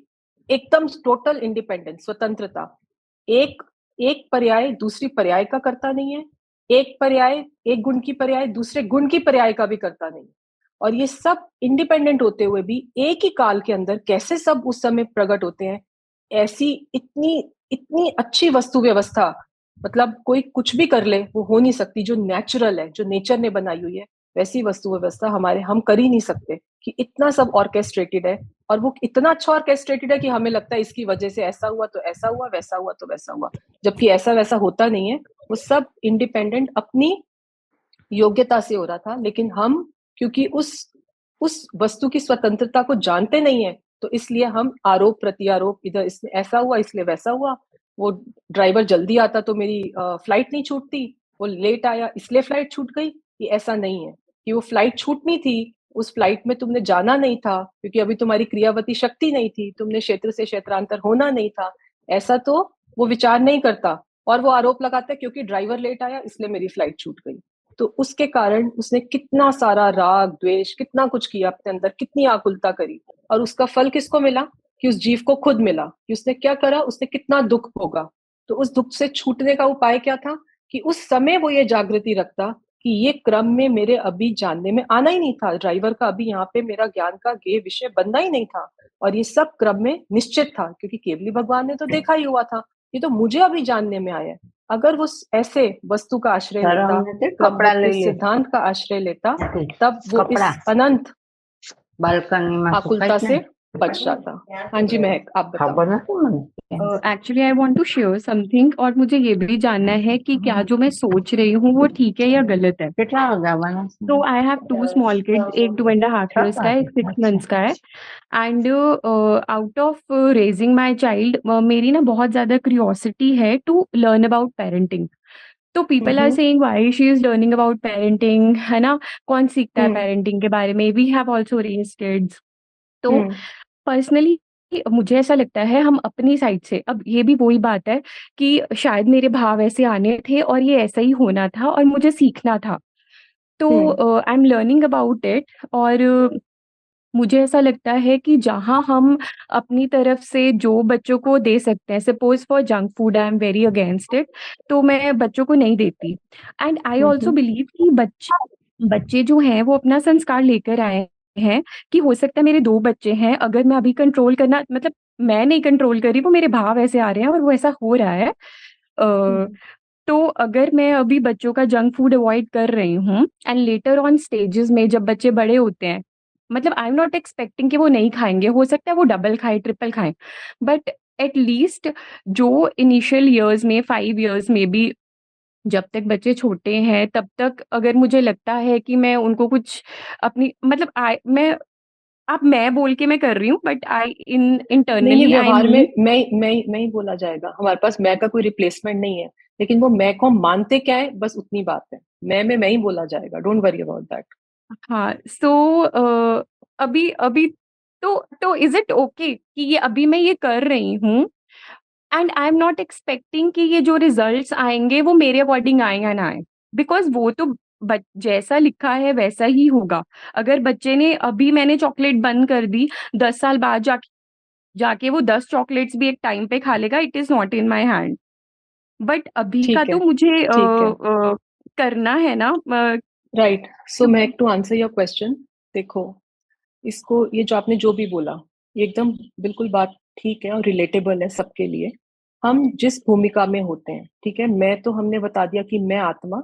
एकदम टोटल इंडिपेंडेंस, स्वतंत्रता। एक एक पर्याय दूसरी पर्याय का करता नहीं है, एक पर्याय एक गुण की पर्याय दूसरे गुण की पर्याय का भी करता नहीं। और ये सब इंडिपेंडेंट होते हुए भी एक ही काल के अंदर कैसे सब उस समय प्रकट होते हैं, ऐसी इतनी इतनी अच्छी वस्तु व्यवस्था, मतलब कोई कुछ भी कर ले वो हो नहीं सकती। जो नेचुरल है, जो नेचर ने बनाई हुई है, वैसी वस्तु व्यवस्था हमारे हम कर ही नहीं सकते कि इतना सब ऑर्केस्ट्रेटेड है। और वो इतना अच्छा ऑर्केस्ट्रेटेड है कि हमें लगता है इसकी वजह से ऐसा हुआ तो ऐसा हुआ, वैसा हुआ तो वैसा हुआ, जबकि ऐसा वैसा होता नहीं है। वो सब इंडिपेंडेंट अपनी योग्यता से हो रहा था। लेकिन हम क्योंकि उस वस्तु की स्वतंत्रता को जानते नहीं है, तो इसलिए हम आरोप प्रत्यारोप, इधर इसने ऐसा हुआ इसलिए वैसा हुआ, वो ड्राइवर जल्दी आता तो मेरी फ्लाइट नहीं छूटती, वो लेट आया इसलिए फ्लाइट छूट गई। ये ऐसा नहीं है कि वो फ्लाइट छूटनी थी, उस फ्लाइट में तुमने जाना नहीं था, क्योंकि अभी तुम्हारी क्रियावती शक्ति नहीं थी, तुमने क्षेत्र से क्षेत्रांतर होना नहीं था। ऐसा तो वो विचार नहीं करता, और वो आरोप लगाता है क्योंकि ड्राइवर लेट आया इसलिए मेरी फ्लाइट छूट गई। तो उसके कारण उसने कितना सारा राग द्वेष, कितना कुछ किया अपने अंदर, कितनी आकुलता करी, और उसका फल किसको मिला? कि उस जीव को खुद मिला। कि उसने क्या करा, उसने कितना दुख भोगा। तो उस दुख से छूटने का उपाय क्या था? कि उस समय वो ये जागृति रखता कि ये क्रम में मेरे अभी जानने में आना ही नहीं था, ड्राइवर का अभी यहाँ पे मेरा ज्ञान का ये विषय बनना ही नहीं था, और ये सब क्रम में निश्चित था, क्योंकि केवली भगवान ने तो देखा ही हुआ था, ये तो मुझे अभी जानने में आया है। अगर वो ऐसे वस्तु का आश्रय सर लेता, हमने तो ब्रह्म कपड़ा के लई सिद्धांत का आश्रय लेता, હતી. तब वो इस कपड़ा अनंत બાલ્કનીમાં आकुलता સુકાય से ને बच जाता। हाँ जी महक, आप बताओ। ખબર નથી મને actually I want to share something, और मुझे ये भी जानना है कि क्या जो मैं सोच रही हूँ वो ठीक है या गलत है। કેટલા વાગે આવવાના છે? तो आई हैव 2 स्मॉल किड्स, एक 2.5 years का है, एक 6 months का है। And out of raising my child मेरी ना बहुत ज़्यादा क्यूरियोसिटी है टू लर्न अबाउट पेरेंटिंग। तो people are saying why she is learning about parenting, है ना? कौन सीखता है पेरेंटिंग के बारे में? We have also raised kids. तो पर्सनली मुझे ऐसा लगता है हम अपनी साइड से, अब ये भी वही बात है कि शायद मेरे भाव ऐसे आने थे और ये ऐसा ही होना था और मुझे सीखना था। तो I am learning about it, और मुझे ऐसा लगता है कि जहाँ हम अपनी तरफ से जो बच्चों को दे सकते हैं, suppose for junk food I am very against it, तो मैं बच्चों को नहीं देती। एंड आई आल्सो बिलीव कि बच्चे बच्चे जो हैं वो अपना संस्कार लेकर आए हैं, कि हो सकता है मेरे 2 बच्चे हैं, अगर मैं अभी कंट्रोल करना, मतलब मैं नहीं कंट्रोल कर रही, वो मेरे भाव ऐसे आ रहे हैं और वो ऐसा हो रहा है। तो अगर मैं अभी बच्चों का जंक फूड अवॉइड कर रही हूँ एंड लेटर ऑन स्टेजेस में जब बच्चे बड़े होते हैं, मतलब आई एम नॉट एक्सपेक्टिंग कि वो नहीं खाएँगे, हो सकता है वो डबल खाएँ, ट्रिपल खाएँ, बट एट लीस्ट जो इनिशियल इयर्स में 5 इयर्स में भी जब तक बच्चे छोटे हैं, तब तक अगर मुझे लगता है कि मैं उनको कुछ अपनी, मतलब मैं बोल के मैं कर रही हूँ, बट आई नहीं, ये इंटरनली आई व्यवहार मीन। में मैं ही बोला जाएगा। हमारे पास मैं का कोई रिप्लेसमेंट नहीं है, लेकिन वो मैं को मानते क्या है, बस उतनी बात है। मैं ही बोला जाएगा, डोंट वरी अबाउट दैट। हाँ, सो अभी अभी तो इज़ इट ओके कि ये अभी मैं ये कर रही हूँ and I am not expecting कि ये जो रिजल्ट्स आएँगे वो मेरे अकॉर्डिंग आएँ या ना आएँ? बिकॉज़ वो तो जैसा लिखा है वैसा ही होगा। अगर बच्चे ने अभी मैंने चॉकलेट बंद कर दी, 10 साल बाद जाके जाके वो 10 चॉकलेट्स भी एक टाइम पे खा लेगा, it is not in my hand. But अभी का ठीक है, तो मुझे ठीक है। करना है ना। Right. So Mahak, to answer your question, देखो, इसको, ये जो आपने जो भी बोला, ये एकदम बिल्कुल बात ठीक है और रिलेटेबल है सबके लिए। हम जिस भूमिका में होते हैं, ठीक है, मैं तो हमने बता दिया कि मैं आत्मा,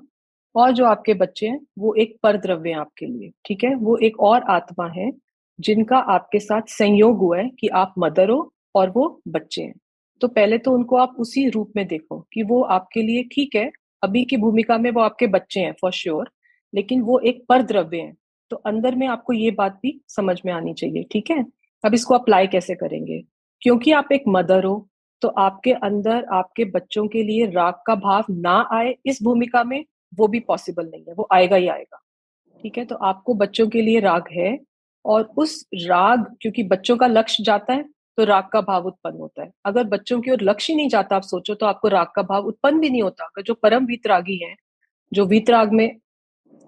और जो आपके बच्चे हैं वो एक परद्रव्य है आपके लिए, ठीक है, वो एक और आत्मा है जिनका आपके साथ संयोग हुआ है कि आप मदर हो और वो बच्चे हैं। तो पहले तो उनको आप उसी रूप में देखो कि वो आपके लिए ठीक है, अभी की भूमिका में वो आपके बच्चे हैं फॉर श्योर, लेकिन वो एक परद्रव्य है। तो अंदर में आपको ये बात भी समझ में आनी चाहिए, ठीक है। अब इसको अप्लाई कैसे करेंगे? क्योंकि आप एक मदर हो, तो आपके अंदर आपके बच्चों के लिए राग का भाव ना आए इस भूमिका में, वो भी पॉसिबल नहीं है, वो आएगा ही आएगा, ठीक है। तो आपको बच्चों के लिए राग है, और उस राग, क्योंकि बच्चों का लक्ष्य जाता है तो राग का भाव उत्पन्न होता है। अगर बच्चों की ओर लक्ष्य ही नहीं जाता, आप सोचो, तो आपको राग का भाव उत्पन्न भी नहीं होता। अगर जो परम वीतरागी है, जो वीतराग में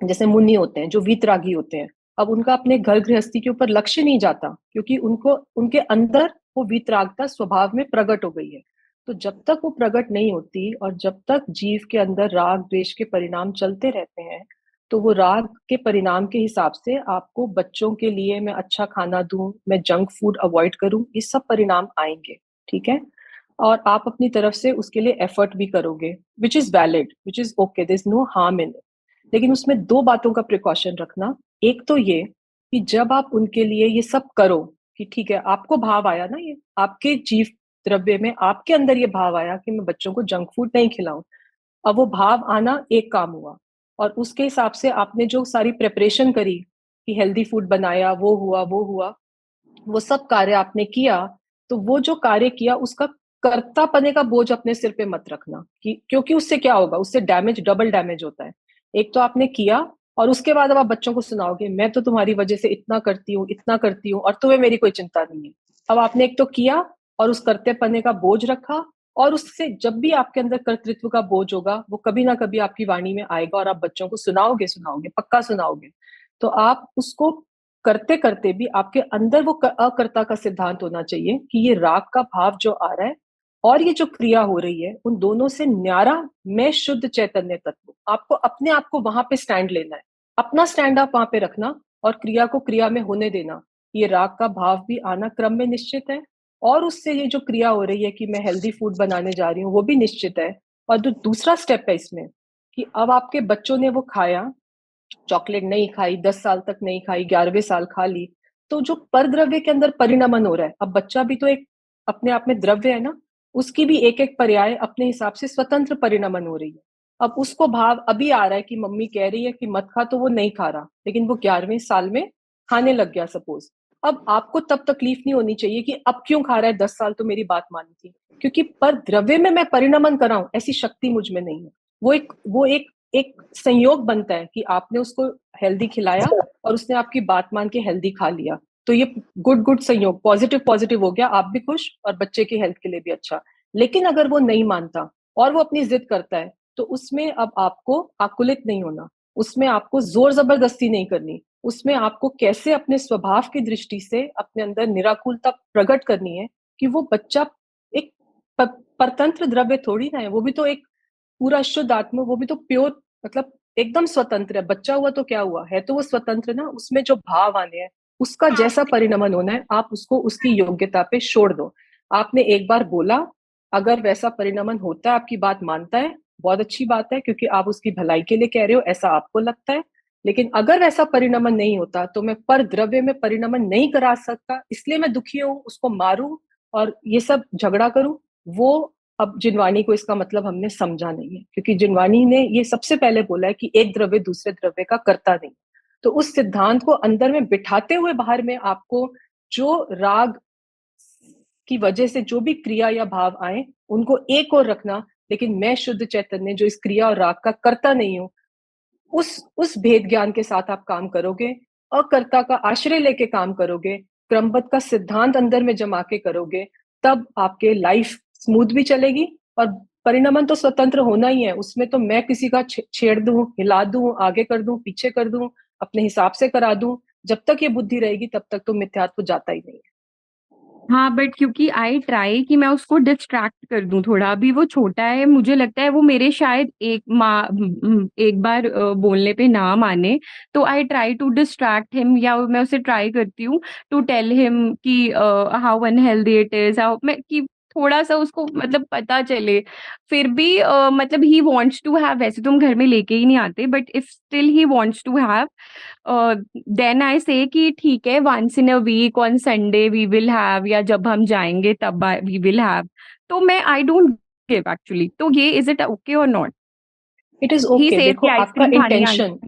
जैसे मुनि होते हैं, जो वीतरागी होते हैं, अब उनका अपने घर गृहस्थी के ऊपर लक्ष्य नहीं जाता, क्योंकि उनको उनके अंदर वो वीतरागता स्वभाव में प्रकट हो गई है। तो जब तक वो प्रकट नहीं होती और जब तक जीव के अंदर राग द्वेष के परिणाम चलते रहते हैं, तो वो राग के परिणाम के हिसाब से आपको बच्चों के लिए मैं अच्छा खाना दूं, मैं जंक फूड अवॉइड करूं, ये सब परिणाम आएंगे, ठीक है। और आप अपनी तरफ से उसके लिए एफर्ट भी करोगे, which is valid, which is okay, there is no harm in it. लेकिन उसमें 2 बातों का प्रिकॉशन रखना। एक तो ये कि जब आप उनके लिए ये सब करो, कि ठीक है, आपको भाव आया ना, ये आपके जीव द्रव्य में आपके अंदर ये भाव आया कि मैं बच्चों को जंक फूड नहीं खिलाऊं। अब वो भाव आना एक काम हुआ, और उसके हिसाब से आपने जो सारी प्रिपरेशन करी कि हेल्दी फूड बनाया, वो हुआ, वो हुआ, वो सब कार्य आपने किया। तो वो जो कार्य किया उसका कर्ता पने का बोझ अपने सिर पे मत रखना, कि क्योंकि उससे क्या होगा, उससे डैमेज, डबल डैमेज होता है। एक तो आपने किया, और उसके बाद अब आप बच्चों को सुनाओगे मैं तो तुम्हारी वजह से इतना करती हूँ, इतना करती हूँ, और तुम्हें मेरी कोई चिंता नहीं है। अब आपने एक तो किया और उस कर्ते पने का बोझ रखा, और उससे जब भी आपके अंदर कर्तृत्व का बोझ होगा, वो कभी ना कभी आपकी वाणी में आएगा, और आप बच्चों को सुनाओगे, सुनाओगे, पक्का सुनाओगे। तो आप उसको करते करते भी आपके अंदर वो अकर्ता का सिद्धांत होना चाहिए कि ये राग का भाव जो आ रहा है और ये जो क्रिया हो रही है, उन दोनों से न्यारा मैं शुद्ध चैतन्य तत्व। आपको अपने आप को वहां पे स्टैंड लेना है, अपना स्टैंड आप वहां पे रखना, और क्रिया को क्रिया में होने देना। ये राग का भाव भी आना क्रम में निश्चित है, और उससे ये जो क्रिया हो रही है कि मैं हेल्दी फूड बनाने जा रही हूँ, वो भी निश्चित है। और जो दूसरा स्टेप है इसमें कि अब आपके बच्चों ने वो खाया, चॉकलेट नहीं खाई, 10 साल तक नहीं खाई, 11वें साल खा ली, तो जो परद्रव्य के अंदर परिणमन हो रहा है, अब बच्चा भी तो एक अपने आप में द्रव्य है ना, उसकी भी एक एक पर्याय अपने हिसाब से स्वतंत्र परिणमन हो रही है। अब उसको भाव अभी आ रहा है कि मम्मी कह रही है कि मत खा, तो वो नहीं खा रहा, लेकिन वो 11वें साल में खाने लग गया सपोज। अब आपको तब तकलीफ नहीं होनी चाहिए कि अब क्यों खा रहा है, 10 साल तो मेरी बात मानी थी, क्योंकि पर द्रव्य में मैं परिणमन कराऊं ऐसी शक्ति मुझ में नहीं है। वो एक संयोग बनता है कि आपने उसको हेल्दी खिलाया और उसने आपकी बात मान के हेल्दी खा लिया, तो ये गुड संयोग, पॉजिटिव पॉजिटिव हो गया, आप भी खुश और बच्चे की हेल्थ के लिए भी अच्छा। लेकिन अगर वो नहीं मानता और वो अपनी जिद करता है, तो उसमें अब आपको आकुलित नहीं होना, उसमें आपको जोर जबरदस्ती नहीं करनी, उसमें आपको कैसे अपने स्वभाव की दृष्टि से अपने अंदर निराकुलता प्रकट करनी है कि वो बच्चा एक परतंत्र द्रव्य थोड़ी ना है, वो भी तो एक पूरा शुद्ध आत्मा, वो भी तो प्योर, मतलब एकदम स्वतंत्र है। बच्चा हुआ तो क्या हुआ है, तो वो स्वतंत्र ना, उसमें जो भाव आने हैं उसका जैसा परिणमन होना है, आप उसको उसकी योग्यता पे छोड़ दो। आपने एक बार बोला, अगर वैसा परिणमन होता है, आपकी बात मानता है, बहुत अच्छी बात है, क्योंकि आप उसकी भलाई के लिए कह रहे हो, ऐसा आपको लगता है। लेकिन अगर वैसा परिणमन नहीं होता, तो मैं पर द्रव्य में परिणमन नहीं करा सकता, इसलिए मैं दुखी हूं, उसको मारूं और ये सब झगड़ा करूं, वो अब जिनवानी को इसका मतलब हमने समझा नहीं है, क्योंकि जिनवानी ने ये सबसे पहले बोला है कि एक द्रव्य दूसरे द्रव्य का करता नहीं। तो उस सिद्धांत को अंदर में बिठाते हुए बाहर में आपको जो राग की वजह से जो भी क्रिया या भाव आए, उनको एक और रखना, लेकिन मैं शुद्ध चैतन्य जो इस क्रिया और राग का करता नहीं हूं, उस भेद ज्ञान के साथ आप काम करोगे, अकर्ता का आश्रय लेके काम करोगे, क्रमबद्ध का सिद्धांत अंदर में जमा के करोगे, तब आपके लाइफ स्मूथ भी चलेगी। और परिणमन तो स्वतंत्र होना ही है, उसमें तो मैं किसी का छेड़ दूं, हिला दूं, आगे कर दूं, पीछे कर दूं, अपने हिसाब से करा दूं, जब तक ये बुद्धि रहेगी तब तक तो मिथ्यात्व जाता ही नहीं है। हाँ, बट क्योंकि आई ट्राई कि मैं उसको डिस्ट्रैक्ट कर दूँ थोड़ा, अभी वो छोटा है, मुझे लगता है वो मेरे शायद एक बार बोलने पे ना माने, तो I try to distract him, या मैं उसे ट्राई करती हूँ टू टेल हिम कि how unhealthy it is, how मैं कि थोड़ा-सा उसको मतलब पता चले। फिर भी मतलब ही वांट्स टू हैव, वैसे तो हम घर में लेके ही नहीं आते, but if still he wants to have, then I say कि ठीक है, once in a week on Sunday we will have, या जब हम जाएँगे तब वी विल हैव। तो मैं आई डोंट गिव एक्चुअली, तो ये इज़ इट ओके और not? It is he okay. Says देखो कि आपका आइसक्रीम खानी है इंटेंशन,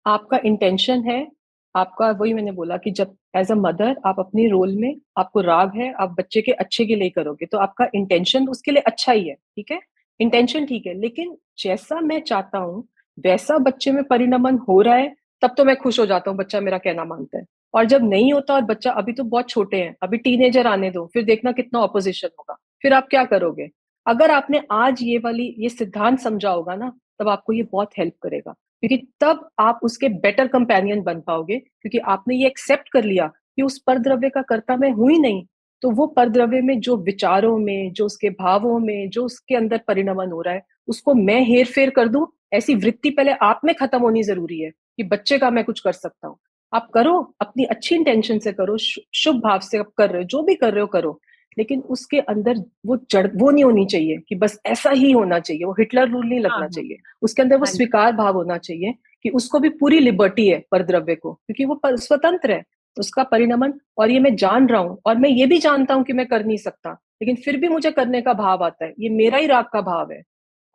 आपका इंटेंशन है, आपका वही मैंने बोला कि जब एज अ मदर आप अपनी रोल में, आपको राग है, आप बच्चे के अच्छे के लिए करोगे, तो आपका इंटेंशन उसके लिए अच्छा ही है, ठीक है, इंटेंशन ठीक है। लेकिन जैसा मैं चाहता हूँ वैसा बच्चे में परिणमन हो रहा है, तब तो मैं खुश हो जाता हूँ, बच्चा मेरा कहना मानता है। और जब नहीं होता और बच्चा अभी तो बहुत छोटे हैं, अभी टीनेजर आने दो, फिर देखना कितना ऑपोजिशन होगा, फिर आप क्या करोगे। अगर आपने आज ये सिद्धांत समझा होगा ना, तब आपको ये बहुत हेल्प करेगा, क्योंकि तब आप उसके बेटर कंपेनियन बन पाओगे, क्योंकि आपने ये एक्सेप्ट कर लिया कि उस परद्रव्य का कर्ता मैं हूं ही नहीं। तो वो परद्रव्य में जो विचारों में, जो उसके भावों में, जो उसके अंदर परिणमन हो रहा है, उसको मैं हेर फेर कर दूं, ऐसी वृत्ति पहले आप में खत्म होनी जरूरी है कि बच्चे का मैं कुछ कर सकता हूँ। आप करो, अपनी अच्छी इंटेंशन से करो, शुभ भाव से आप कर रहे हो, जो भी कर रहे हो करो, लेकिन उसके अंदर वो जड़ वो नहीं होनी चाहिए कि बस ऐसा ही होना चाहिए, वो हिटलर रूल नहीं हाँ, लगना हाँ। चाहिए। उसके अंदर वो हाँ जी। स्वीकार भाव होना चाहिए कि उसको भी पूरी लिबर्टी है परद्रव्य को, क्योंकि वो स्वतंत्र है, उसका परिणमन। और ये मैं जान रहा हूं, और मैं ये भी जानता हूं कि मैं कर नहीं सकता, लेकिन फिर भी मुझे करने का भाव आता है, ये मेरा ही राग का भाव है।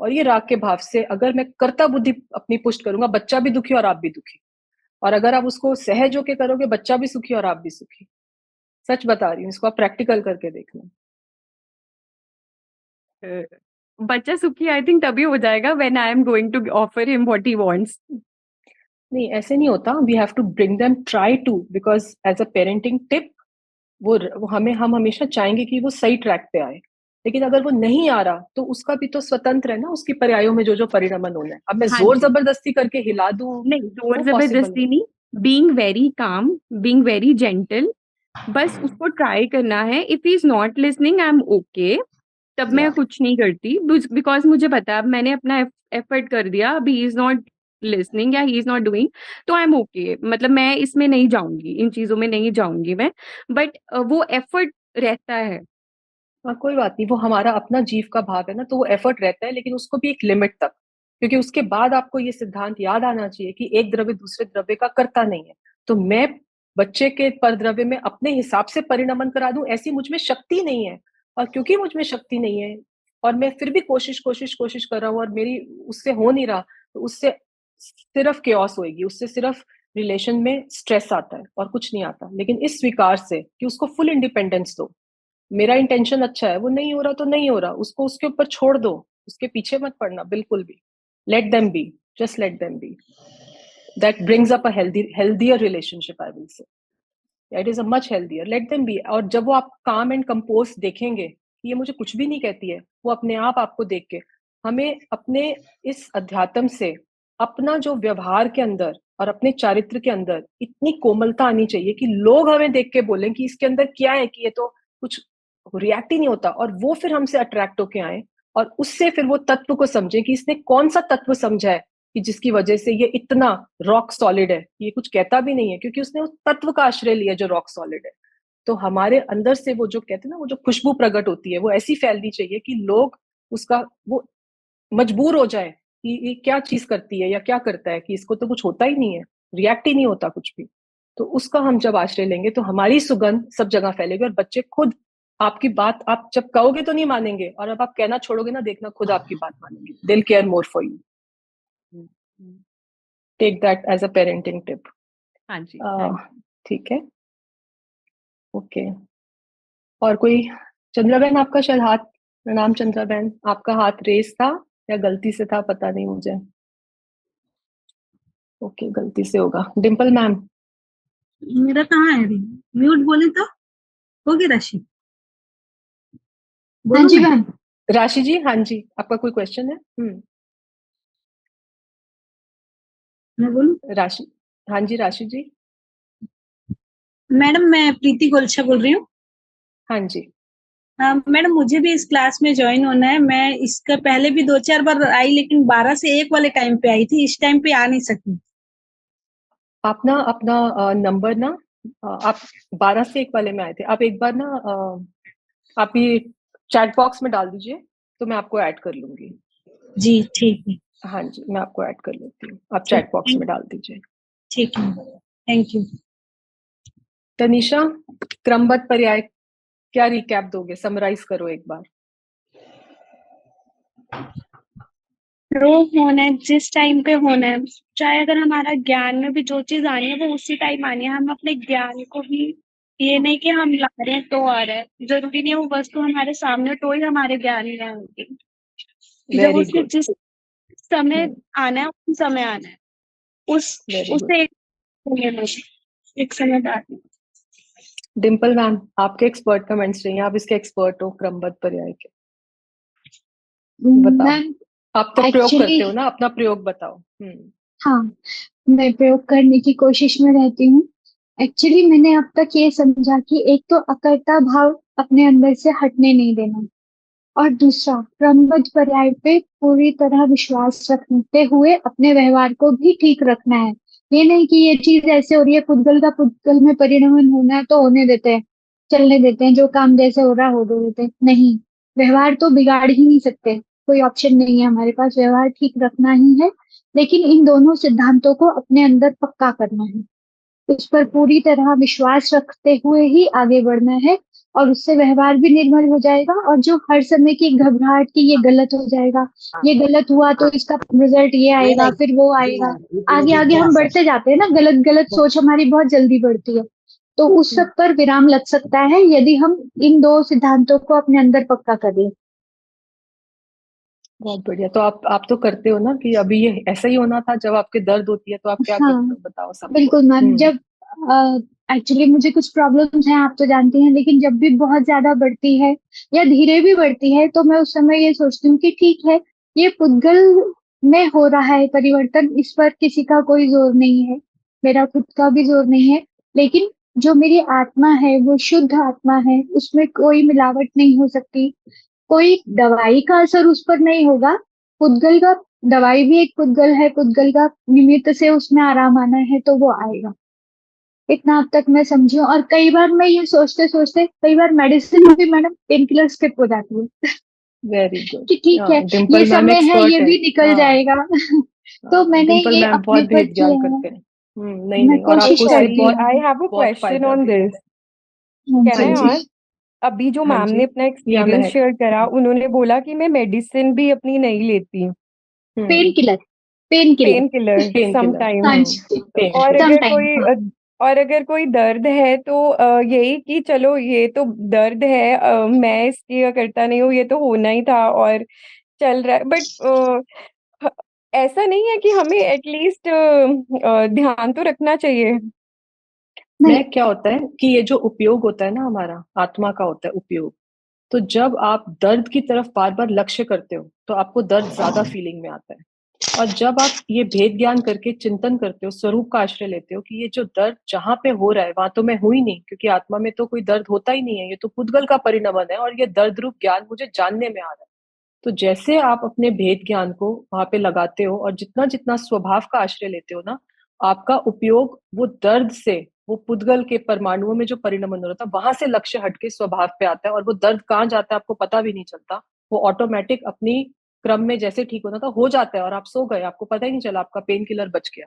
और ये राग के भाव से अगर मैं कर्ता बुद्धि अपनी पुष्ट करूंगा, बच्चा भी दुखी और आप भी दुखी। और अगर आप उसको सहज होके करोगे, बच्चा भी सुखी और आप भी सुखी। सच बता रही हूँ, इसको आप प्रैक्टिकल करके देखना। बच्चा सुखी आई थिंक तभी हो जाएगा when I am going to offer him what he wants. नहीं, ऐसे नहीं होता, we have to bring them, try to, because as a parenting tip, वो हम हमेशा चाहेंगे कि वो सही ट्रैक पे आए। लेकिन अगर वो नहीं आ रहा, तो उसका भी तो स्वतंत्र है ना, उसकी पर्यायों में जो जो परिणमन होना है। अब मैं हाँ जोर जी। जबरदस्ती करके हिला दूं, नहीं, जोर वो पॉसिबल जबरदस्ती नहीं। नहीं, being very calm, being very gentle, बस उसको ट्राई करना है। If he is not listening I am okay, तब मैं या कुछ नहीं करती, बिकॉज मुझे पता है अब मैंने अपना एफर्ट कर दिया, अब ही इज नॉट लिसनिंग या ही इज नॉट डूइंग, तो आई एम ओके, मतलब मैं इसमें नहीं जाऊंगी, इन चीजों में नहीं जाऊंगी मैं, बट वो एफर्ट रहता है। कोई बात नहीं, वो हमारा अपना जीव का भाव है ना, तो वो एफर्ट रहता है, लेकिन उसको भी एक लिमिट तक, क्योंकि उसके बाद आपको ये सिद्धांत याद आना चाहिए कि एक द्रव्य दूसरे द्रव्य का करता नहीं है। तो मैं बच्चे के परद्रव्य में अपने हिसाब से परिणमन करा दूं, ऐसी मुझ में शक्ति नहीं है। और क्योंकि मुझ में शक्ति नहीं है और मैं फिर भी कोशिश कोशिश कोशिश कर रहा हूँ और मेरी उससे हो नहीं रहा, तो उससे सिर्फ केओस होएगी, उससे सिर्फ रिलेशन में स्ट्रेस आता है और कुछ नहीं आता। लेकिन इस स्वीकार से कि उसको फुल इंडिपेंडेंस दो, मेरा इंटेंशन अच्छा है, वो नहीं हो रहा तो नहीं हो रहा, उसको उसके ऊपर छोड़ दो, उसके पीछे मत पड़ना बिल्कुल भी। Let them be, just let them be, that brings up a healthier relationship, I will say it is a much healthier, let them be. और जब वो आप काम एंड कंपोज देखेंगे कि ये मुझे कुछ भी नहीं कहती है, वो अपने आप आपको देख के, हमें अपने इस अध्यात्म से अपना जो व्यवहार के अंदर और अपने चारित्र के अंदर इतनी कोमलता आनी चाहिए कि लोग हमें देख के बोलें कि इसके अंदर क्या है, कि ये तो कुछ रिएक्ट ही नहीं होता, और वो फिर हमसे अट्रैक्ट होके आए और उससे फिर वो तत्व को समझे कि इसने कौन सा तत्व समझा है कि जिसकी वजह से ये इतना रॉक सॉलिड है, ये कुछ कहता भी नहीं है क्योंकि उसने उस तत्व का आश्रय लिया जो रॉक सॉलिड है। तो हमारे अंदर से वो जो कहते हैं ना, वो जो खुशबू प्रकट होती है, वो ऐसी फैलनी चाहिए कि लोग उसका वो मजबूर हो जाए कि ये क्या चीज करती है या क्या करता है, कि इसको तो कुछ होता ही नहीं है, रिएक्ट ही नहीं होता कुछ भी। तो उसका हम जब आश्रय लेंगे तो हमारी सुगंध सब जगह फैलेगी और बच्चे खुद आपकी बात, आप जब कहोगे तो नहीं मानेंगे, और अब आप कहना छोड़ोगे ना, देखना खुद आपकी बात मानेंगे। They'll care more for you, take that as a parenting tip. हाँ जी, ठीक है, ओके। और कोई? चंद्रा बहन आपका शायद हाथ, प्रणाम चंद्रा बहन, आपका हाथ रेस था या गलती से था, पता नहीं मुझे। ओके, गलती से होगा। डिम्पल मैम? मेरा कहाँ है अभी? म्यूट बोले तो होगी राशि। हाँ जी बोलो मैम। राशि जी, हाँ जी, आपका कोई क्वेश्चन है? मैं बोलूं? राशि, हाँ जी राशि जी। मैडम मैं प्रीति गोलछा बोल रही हूँ। हाँ जी। मैडम मुझे भी इस क्लास में ज्वाइन होना है। मैं इसका पहले भी 2-4 बार आई, लेकिन 12 से 1 वाले टाइम पे आई थी, इस टाइम पे आ नहीं सकी। आप ना अपना नंबर ना, आप 12 से 1 वाले में आए थे, आप एक बार ना आप ये चैट बॉक्स में डाल दीजिए तो मैं आपको ऐड कर लूंगी। जी ठीक है। हाँ जी, मैं आपको ऐड कर लेती हूँ, आप चैट बॉक्स में डाल दीजिए। ठीक है, थैंक यू। तनिषा, क्रमबद्ध पर्याय क्या रिकैप दोगे, समराइज करो एक बार। जो होना है जिस टाइम पे होना है, चाहे अगर हमारा ज्ञान में भी जो चीज आनी है वो उसी टाइम आनी है। हम अपने ज्ञान को भी, ये नहीं कि हम ला रहे हैं तो आ रहा है, जरूरी नहीं है वो वस्तु हमारे सामने तो ही हमारे ज्ञान में आएगी। जब वेरी उसके गुड, जिस समय आना है उस समय आना है, वेरी गुड। उसे एक समय बाद। डिम्पल मैम, आपके एक्सपर्ट कमेंट्स चाहिए, आप इसके एक्सपर्ट हो क्रमबद्ध पर्याय के, बताओ। मैम आप तो प्रयोग एक्चुअली करते हो ना, अपना प्रयोग बताओ। हाँ, मैं प्रयोग करने की कोशिश में रहती हूँ। एक्चुअली मैंने अब तक ये समझा कि एक तो अकर्ता भाव अपने अंदर से हटने नहीं देना, और दूसरा क्रमबद्ध पर्याय पे पूरी तरह विश्वास रखते हुए अपने व्यवहार को भी ठीक रखना है। ये नहीं कि ये चीज ऐसे हो रही है, पुद्गल का पुद्गल में परिणमन होना है तो होने देते हैं, चलने देते हैं, जो काम जैसे हो रहा है हो देते हैं। नहीं, व्यवहार तो बिगाड़ ही नहीं सकते, कोई ऑप्शन नहीं है हमारे पास, व्यवहार ठीक रखना ही है। लेकिन इन दोनों सिद्धांतों को अपने अंदर पक्का करना है, उस पर पूरी तरह विश्वास रखते हुए ही आगे बढ़ना है, और उससे व्यवहार भी निर्मल हो जाएगा। और जो हर समय की घबराहट की ये गलत हो जाएगा, ये गलत हुआ तो इसका रिजल्ट ये आएगा, फिर वो आएगा, आगे आगे हम बढ़ते जाते हैं ना, गलत गलत सोच हमारी बहुत जल्दी बढ़ती है। तो उस सब पर विराम लग सकता है यदि हम इन दो सिद्धांतों को अपने अंदर पक्का करें। बहुत बढ़िया। तो आप तो करते हो ना, कि अभी ये ऐसा ही होना था, जब आपके दर्द होती है तो आप क्या करते हो, बताओ सबको। बिल्कुल मैम, जब एक्चुअली मुझे कुछ प्रॉब्लम्स हैं, आप तो जानती हैं, लेकिन जब भी बहुत ज्यादा बढ़ती है या धीरे भी बढ़ती है तो मैं उस समय ये सोचती हूँ कि ठीक है, ये पुद्गल में हो रहा है परिवर्तन, इस पर किसी का कोई जोर नहीं है, मेरा खुद का भी जोर नहीं है। लेकिन जो मेरी आत्मा है वो शुद्ध आत्मा है, उसमें कोई मिलावट नहीं हो सकती, कोई दवाई का असर उस पर नहीं होगा। पुद्गल का, दवाई भी एक पुद्गल है, पुद्गल का निमित्त से उसमें आराम आना है तो वो आएगा। इतना अब तक मैं समझी हूँ। और कई बार मैं ये सोचते सोचते कई बार मेडिसिन भी मैडम पेन किलर स्किप हो जाती है वेरी गुड। कि ठीक है, ये डिम्पल मैम समय है, एक्सपर्ट ये है। भी निकल जाएगा। तो मैंने डिम्पल ये मैम अपने बहुत पर भेद ज्ञान किया है। करते हैं। नहीं मैं नहीं, और कोशिश आपको उससे करती बहुत हूँ। आई हैव अ बहुत क्वेश्चन फायदा ऑन भी है। दिस। हाँ कैन हाँ आई जी। जी, आस्क? अभी जो हाँ मैम जी, ने अपना या एक्सपीरियंस महक। शेयर करा, उन्होंने बोला कि मैं मेडिसिन भी अपनी नहीं लेती, pain killer, pain killer, pain killer pain killer. Sometime. हाँ जी, पेन और किलर। अगर समटाइम, कोई हाँ। और अगर कोई दर्द है तो यही कि चलो ये तो दर्द है, मैं इसकी करता नहीं हूँ, ये तो होना ही था और चल रहा है। बट ऐसा नहीं है कि हमें एटलीस्ट ध्यान तो रखना चाहिए। नहीं, महक, क्या होता है कि ये जो उपयोग होता है ना हमारा आत्मा का होता है उपयोग, तो जब आप दर्द की तरफ बार बार लक्ष्य करते हो तो आपको दर्द ज्यादा फीलिंग में आता है। और जब आप ये भेद ज्ञान करके चिंतन करते हो, स्वरूप का आश्रय लेते हो कि ये जो दर्द जहां पे हो रहा है वहां तो मैं हूं ही नहीं, क्योंकि आत्मा में तो कोई दर्द होता ही नहीं है, ये तो पुद्गल का परिणमन है और ये दर्द रूप ज्ञान मुझे जानने में आ रहा है। तो जैसे आप अपने भेद ज्ञान को वहां पे लगाते हो और जितना जितना स्वभाव का आश्रय लेते हो ना, आपका उपयोग वो दर्द से, वो पुद्गल के परमाणुओं में जो परिणमन हो रहा था वहां से लक्ष्य हटके स्वभाव पे आता है, और वो दर्द कहाँ जाता है आपको पता भी नहीं चलता। वो ऑटोमेटिक अपनी क्रम में जैसे ठीक होना था हो जाता है और आप सो गए, आपको पता ही नहीं चला, आपका पेन किलर बच गया।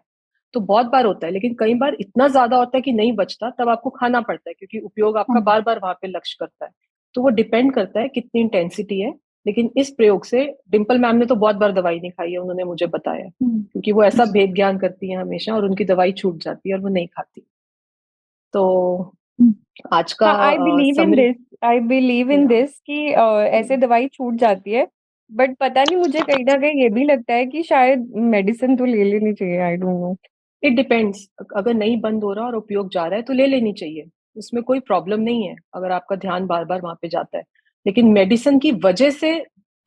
तो बहुत बार होता है, लेकिन कई बार इतना ज्यादा होता है कि नहीं बचता, तब आपको खाना पड़ता है, क्योंकि उपयोग आपका बार बार वहां पे लक्ष्य करता है। तो वो डिपेंड करता है कितनी इंटेंसिटी है। लेकिन इस प्रयोग से डिम्पल मैम ने तो बहुत बार दवाई नहीं खाई है, उन्होंने मुझे बताया है, क्योंकि वो ऐसा भेद ज्ञान करती है हमेशा और उनकी दवाई छूट जाती है और वो नहीं खाती। तो आज का हाँ, समरी। आई बिलीव इन या दिस कि ऐसे दवाई छूट जाती है। बट पता नहीं, मुझे कहीं ना कहीं ये भी लगता है कि शायद मेडिसिन तो ले लेनी चाहिए। I don't know. It depends, अगर नहीं बंद हो रहा और उपयोग जा रहा है तो ले लेनी चाहिए, उसमें कोई प्रॉब्लम नहीं है अगर आपका ध्यान बार बार वहां पे जाता है। लेकिन मेडिसिन की वजह से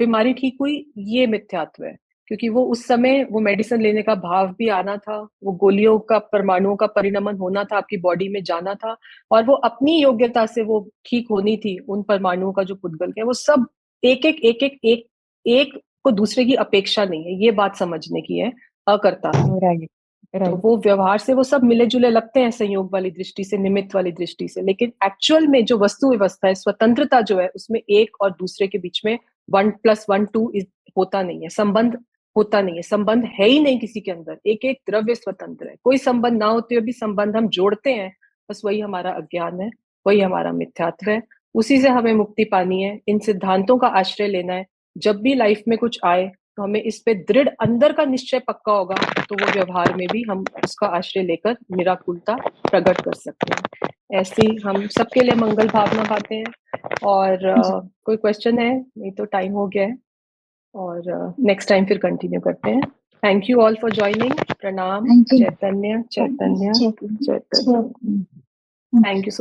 बीमारी ठीक हुई, ये मिथ्यात्व है, क्योंकि वो उस समय वो मेडिसिन लेने का भाव भी आना था, वो गोलियों का परमाणुओं का परिणमन होना था, आपकी बॉडी में जाना था, और वो अपनी योग्यता से वो ठीक होनी थी। उन परमाणुओं का जो पुद्गल है वो सब एक एक एक एक एक एक को दूसरे की अपेक्षा नहीं है, ये बात समझने की है, अकर्ता है। राइट, तो राइट। वो व्यवहार से वो सब मिले जुले लगते हैं संयोग वाली दृष्टि से, निमित्त वाली दृष्टि से, लेकिन एक्चुअल में जो वस्तु व्यवस्था है, स्वतंत्रता जो है, उसमें एक और दूसरे के बीच में 1+1 2 होता नहीं है, संबंध होता नहीं है, संबंध है ही नहीं किसी के अंदर। एक एक द्रव्य स्वतंत्र है, कोई संबंध ना होते हुए भी संबंध हम जोड़ते हैं, बस वही हमारा अज्ञान है, वही हमारा मिथ्यात्व है। उसी से हमें मुक्ति पानी है, इन सिद्धांतों का आश्रय लेना है। जब भी लाइफ में कुछ आए तो हमें इस पे दृढ़ अंदर का निश्चय पक्का होगा, तो वो व्यवहार में भी हम उसका आश्रय लेकर निराकुलता प्रकट कर सकते हैं। ऐसी हम सबके लिए मंगल भावना पाते हैं। और कोई क्वेश्चन है? नहीं तो टाइम हो गया है, और नेक्स्ट टाइम फिर कंटिन्यू करते हैं। Thank you all for joining. प्रणाम। Thank you. Chaitanya Chaitanya Chaitanya. Thank you so